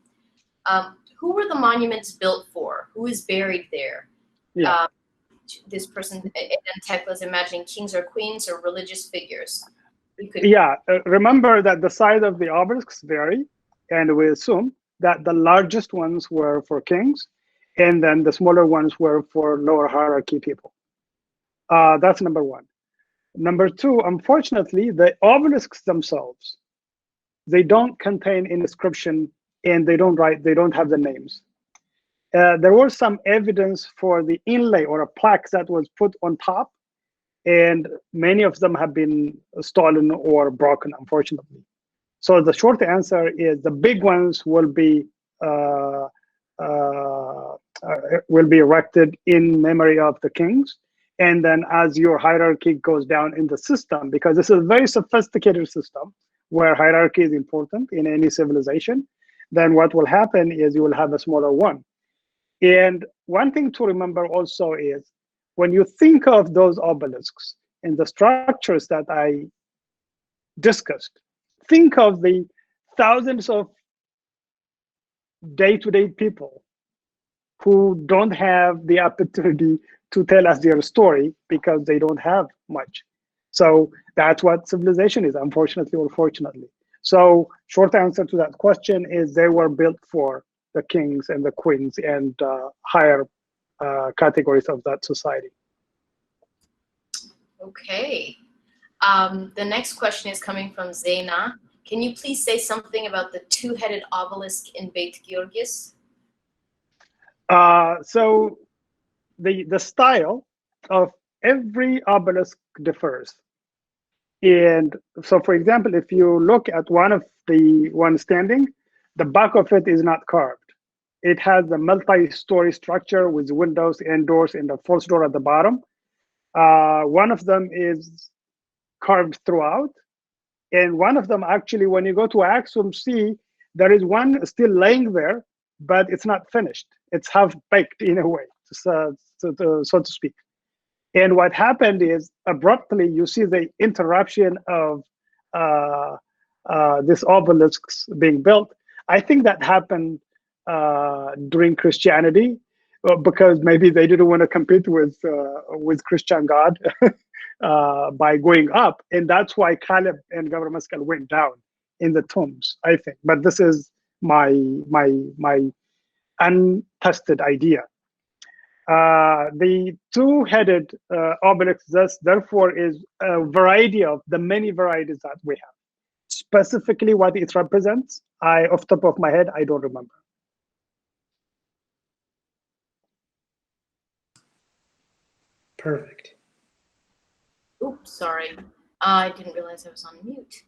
Who were the monuments built for? Who is buried there? Yeah. This person, and Tekla is imagining kings or queens or religious figures. Yeah, remember that the size of the obelisks vary, and we assume that the largest ones were for kings, and then the smaller ones were for lower hierarchy people. That's number one. Number two, unfortunately, the obelisks themselves, they don't contain inscription, and they don't have the names. There was some evidence for the inlay or a plaque that was put on top, and many of them have been stolen or broken, unfortunately. So the short answer is the big ones will be erected in memory of the kings. And then as your hierarchy goes down in the system, because this is a very sophisticated system where hierarchy is important in any civilization, then what will happen is you will have a smaller one. And one thing to remember also is when you think of those obelisks and the structures that I discussed, think of the thousands of day-to-day people who don't have the opportunity to tell us their story because they don't have much. So that's what civilization is, unfortunately or fortunately. So short answer to that question is they were built for the kings and the queens and higher categories of that society. Okay. The next question is coming from Zena. Can you please say something about the two-headed obelisk in Beit Georgis? So the style of every obelisk differs. And so, for example, if you look at one of the one standing, the back of it is not carved. It has a multi-story structure with windows and doors and a fourth door at the bottom. One of them is carved throughout. And one of them, actually, when you go to Axum, see, there is one still laying there, but it's not finished. It's half-baked in a way, so to speak. And what happened is, abruptly, you see the interruption of this obelisks being built. I think that happened during Christianity, because maybe they didn't want to compete with Christian God by going up, and that's why Caleb and Gabra Maskal went down in the tombs, I think. But this is my untested idea. The two-headed obelisk, therefore, is a variety of the many varieties that we have. Specifically, what it represents, off the top of my head, I don't remember. Perfect. Oops, sorry. I didn't realize I was on mute.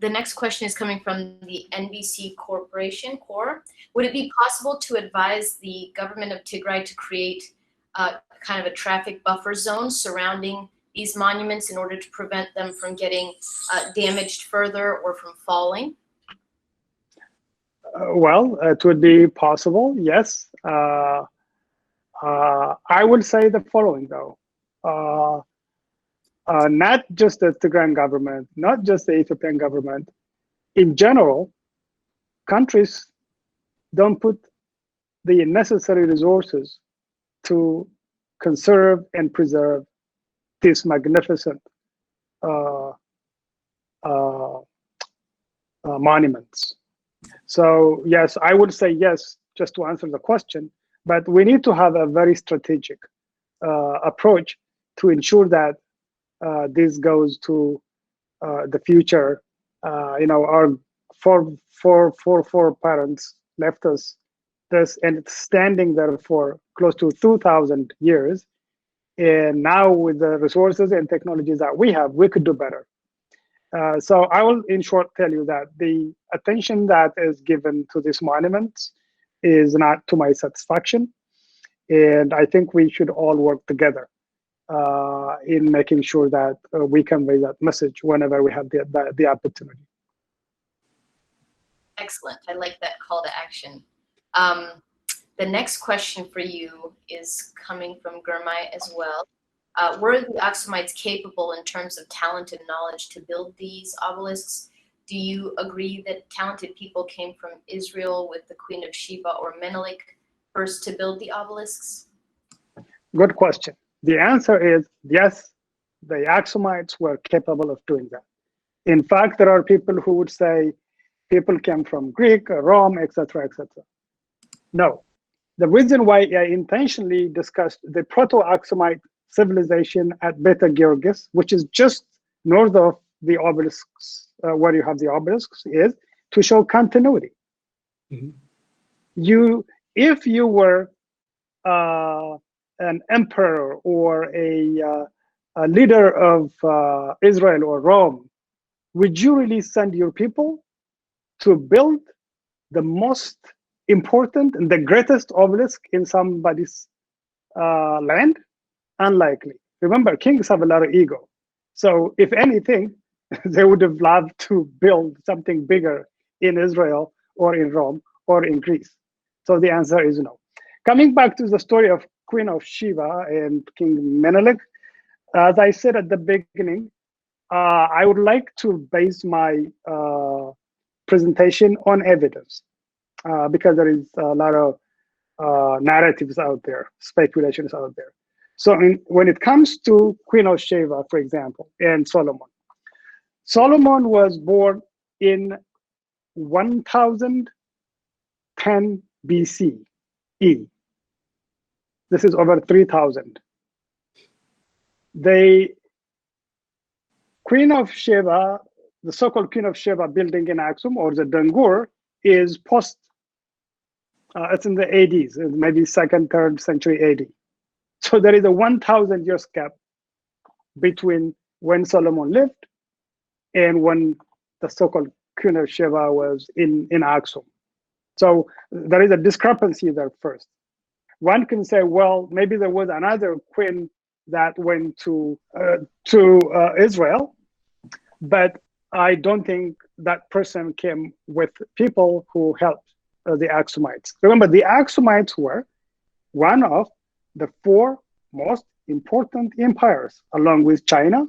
The next question is coming from the NBC Corporation, Core. Would it be possible to advise the government of Tigray to create kind of a traffic buffer zone surrounding these monuments in order to prevent them from getting damaged further or from falling? Well, it would be possible, yes. I will say the following, though. Not just the Tigrayan government, not just the Ethiopian government. In general, countries don't put the necessary resources to conserve and preserve these magnificent monuments. So yes, I would say yes, just to answer the question, but we need to have a very strategic approach to ensure that this goes to the future. Our four parents left us this, and it's standing there for close to 2,000 years. And now, with the resources and technologies that we have, we could do better. So I will, in short, tell you that the attention that is given to these monuments is not to my satisfaction. And I think we should all work together in making sure that we convey that message whenever we have the opportunity. Excellent. I like that call to action. The next question for you is coming from Gurmai as well. Were the Axumites capable in terms of talent and knowledge to build these obelisks? Do you agree that talented people came from Israel with the Queen of Sheba or Menelik first to build the obelisks? Good question. The answer is yes, the Axumites were capable of doing that. In fact, there are people who would say people came from Greek, Rome, etc., etc. No. The reason why I intentionally discussed the Proto-Axumite civilization at Beta Georgis, which is just north of the obelisks, where you have the obelisks, is to show continuity. Mm-hmm. If you were an emperor or a leader of Israel or Rome, would you really send your people to build the most important and the greatest obelisk in somebody's land? Unlikely. Remember, kings have a lot of ego. So if anything, they would have loved to build something bigger in Israel or in Rome or in Greece. So the answer is no. Coming back to the story of Queen of Sheba and King Menelik, as I said at the beginning, I would like to base my presentation on evidence because there is a lot of narratives out there, speculations out there. So when it comes to Queen of Sheba, for example, and Solomon was born in 1010 BCE. This is over 3,000. The Queen of Sheba, the so-called Queen of Sheba building in Axum, or the Dangur, is post, it's in the ADs, maybe 2nd, 3rd century AD. So there is a 1,000 years gap between when Solomon lived and when the so-called Queen of Sheba was in Axum. So there is a discrepancy there first. One can say, well, maybe there was another queen that went to Israel, but I don't think that person came with people who helped the Axumites. Remember, the Axumites were one of the four most important empires, along with China,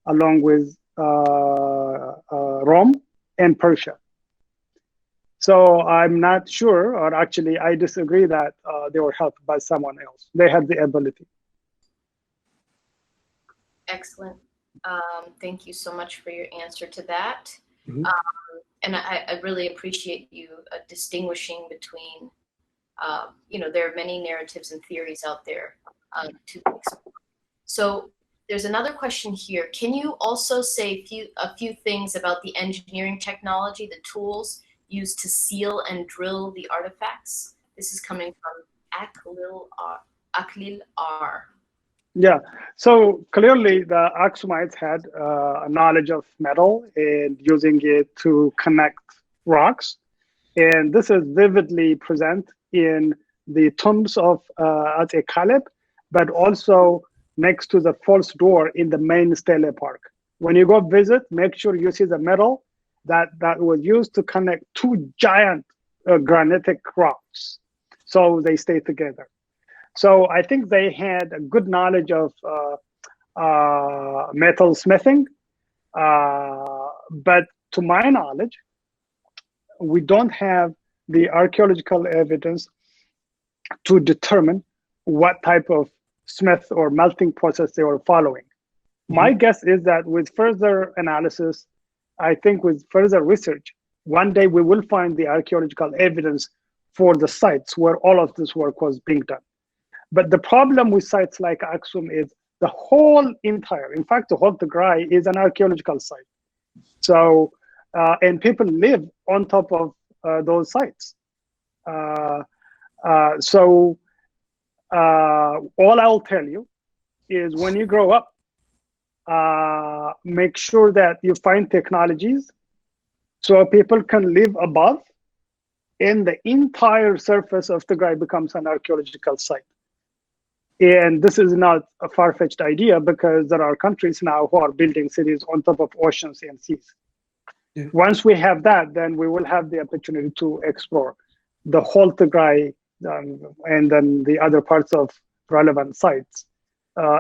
along with Rome and Persia. So I'm not sure, or actually I disagree that they were helped by someone else. They had the ability. Excellent. Thank you so much for your answer to that. Mhm. And I really appreciate you distinguishing between, there are many narratives and theories out there to explore. So there's another question here. Can you also say a few things about the engineering technology, the tools used to seal and drill the artifacts? This is coming from Aklil R. Yeah, so clearly the Axumites had a knowledge of metal and using it to connect rocks. And this is vividly present in the tombs of Caleb, but also next to the false door in the main stele park. When you go visit, make sure you see the metal that was used to connect two giant granitic rocks. So they stay together. So I think they had a good knowledge of metal smithing, but to my knowledge, we don't have the archaeological evidence to determine what type of smith or melting process they were following. Mm-hmm. My guess is that with further analysis, I think with further research, one day we will find the archaeological evidence for the sites where all of this work was being done. But the problem with sites like Axum is the whole entire, in fact, the whole Tigray is an archaeological site. So, and people live on top of those sites. So all I'll tell you is when you grow up, make sure that you find technologies so people can live above and the entire surface of Tigray becomes an archaeological site. And this is not a far-fetched idea because there are countries now who are building cities on top of oceans and seas. Yeah. Once we have that, then we will have the opportunity to explore the whole Tigray and then the other parts of relevant sites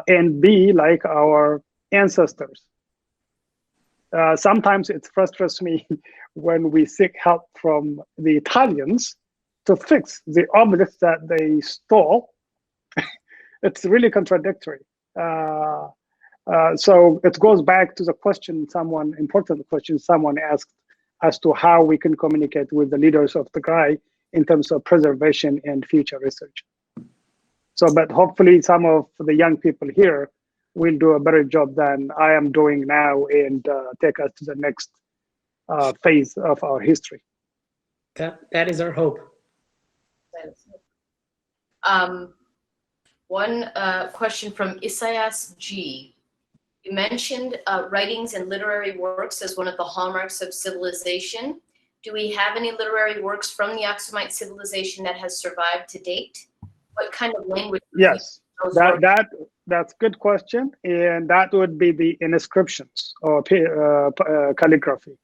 and be like our ancestors. Sometimes it frustrates me when we seek help from the Italians to fix the objects that they stole. It's really contradictory. So it goes back to the question important question someone asked as to how we can communicate with the leaders of Tigray in terms of preservation and future research. So, but hopefully some of the young people here will do a better job than I am doing now and take us to the next phase of our history. That is our hope. One question from Isaias G. You mentioned writings and literary works as one of the hallmarks of civilization. Do we have any literary works from the Axumite civilization that has survived to date? What kind of language? Yes, that's a good question. And that would be the inscriptions or calligraphy.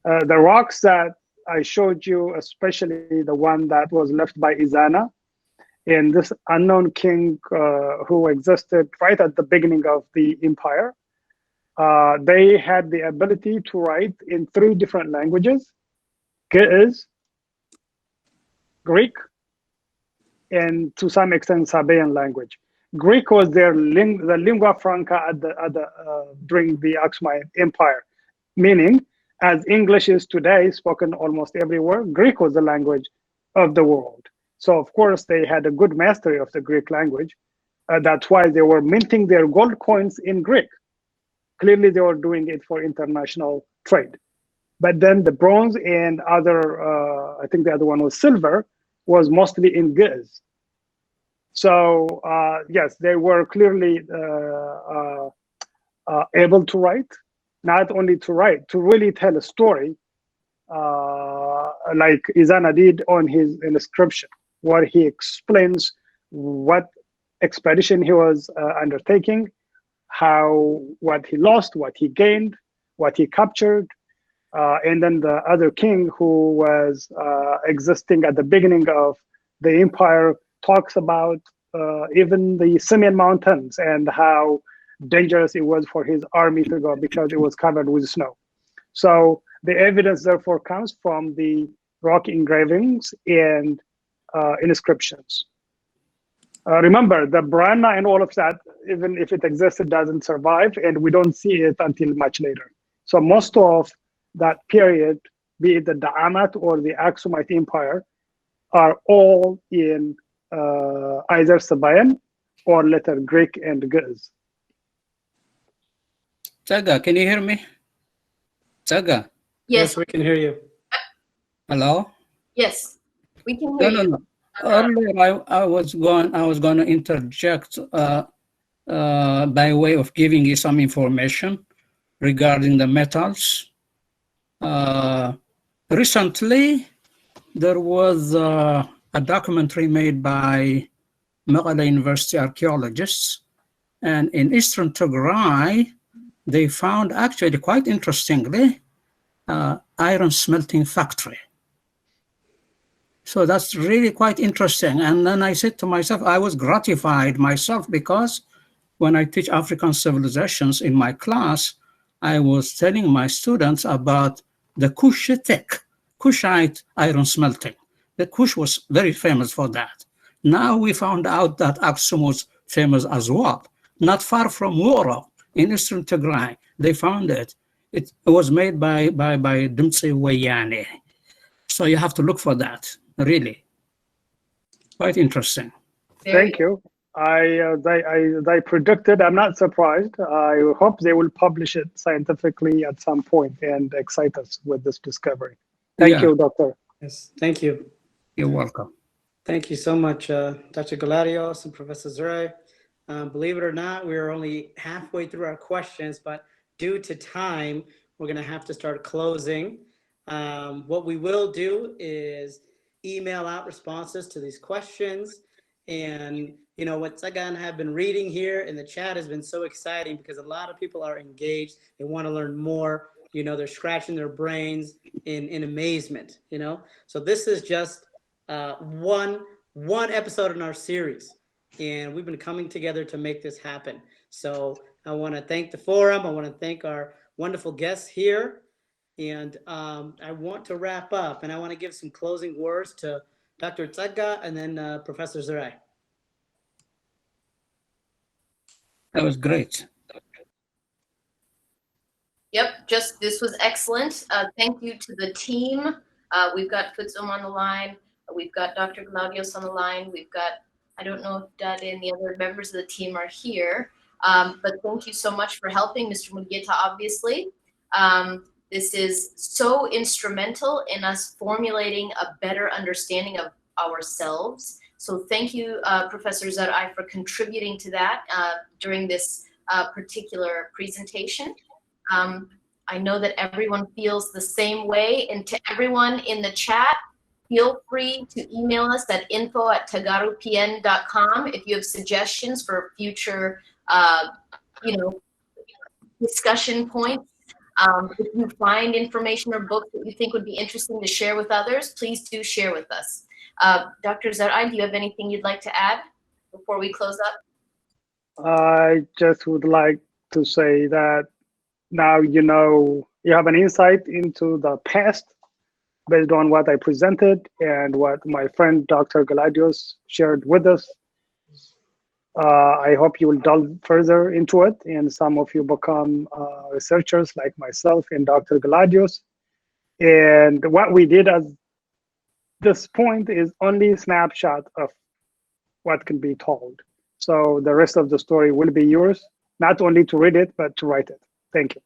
The rocks that I showed you, especially the one that was left by Izana, and this unknown king who existed right at the beginning of the empire, they had the ability to write in 3 different languages: Ge'ez, Greek, and to some extent Sabaean language. Greek was the lingua franca during the Axumite Empire, meaning as English is today spoken almost everywhere, Greek was the language of the world. So of course they had a good mastery of the Greek language. That's why they were minting their gold coins in Greek. Clearly they were doing it for international trade. But then the bronze and other, I think the other one was silver, was mostly in Ge'ez. So yes, they were clearly able to write, not only to write, to really tell a story like Izana did on his inscription, where he explains what expedition he was undertaking, what he lost, what he gained, what he captured, And then the other king who was existing at the beginning of the empire talks about even the Simeon Mountains and how dangerous it was for his army to go because it was covered with snow. So the evidence therefore comes from the rock engravings and inscriptions. Remember, the Brahma and all of that, even if it exists, it doesn't survive, and we don't see it until much later. So most of that period, be it the Da'amat or the Axumite Empire, are all in either Sabayan or later Greek and Ge'ez. Saga, can you hear me? Saga. Yes. we can hear you. Hello? Yes. We can hear you. No. Earlier, I was going to interject by way of giving you some information regarding the metals. Recently, there was a documentary made by Meghalaya University archaeologists, and in eastern Tigray, they found, actually quite interestingly, iron smelting factory. So that's really quite interesting. And then I said to myself, I was gratified myself, because when I teach African civilizations in my class, I was telling my students about the Kushite iron smelting. The Kush was very famous for that. Now we found out that Aksum was famous as well. Not far from Woro in eastern Tigray, they found it. It was made by Dimtsi Wayane. So you have to look for that, really. Quite interesting. Thank you. I predicted, I'm not surprised. I hope they will publish it scientifically at some point and excite us with this discovery. Thank you, Doctor. Yes, thank you. You're welcome. Thank you so much, Dr. Galadios and Professor Zure. Believe it or not, we're only halfway through our questions, but due to time, we're going to have to start closing. What we will do is email out responses to these questions. And you know what Saga and I have been reading here in the chat has been so exciting, because a lot of people are engaged. They want to learn more. You know, they're scratching their brains in amazement, you know. So this is just one episode in our series, and we've been coming together to make this happen. So I want to thank the forum. I want to thank our wonderful guests here, and I want to wrap up, and I want to give some closing words to Dr. Tsaga and then Professor Zure. That was great. Yep, this was excellent. Thank you to the team. We've got Futsum on the line. We've got Dr. Galadios on the line. We've got, I don't know if Dad and the other members of the team are here, but thank you so much for helping, Mr. Mugeta, obviously. This is so instrumental in us formulating a better understanding of ourselves. So thank you, Professor Zure, for contributing to that during this particular presentation. I know that everyone feels the same way, and to everyone in the chat, feel free to email us at info@tagarupn.com if you have suggestions for future, discussion points. If you find information or books that you think would be interesting to share with others, please do share with us. Dr. Zure, do you have anything you'd like to add before we close up? I just would like to say that now you have an insight into the past based on what I presented and what my friend Dr. Galadios shared with us. I hope you will delve further into it, and some of you become researchers like myself and Dr. Galadios. And what we did at this point is only a snapshot of what can be told. So the rest of the story will be yours, not only to read it, but to write it. Thank you.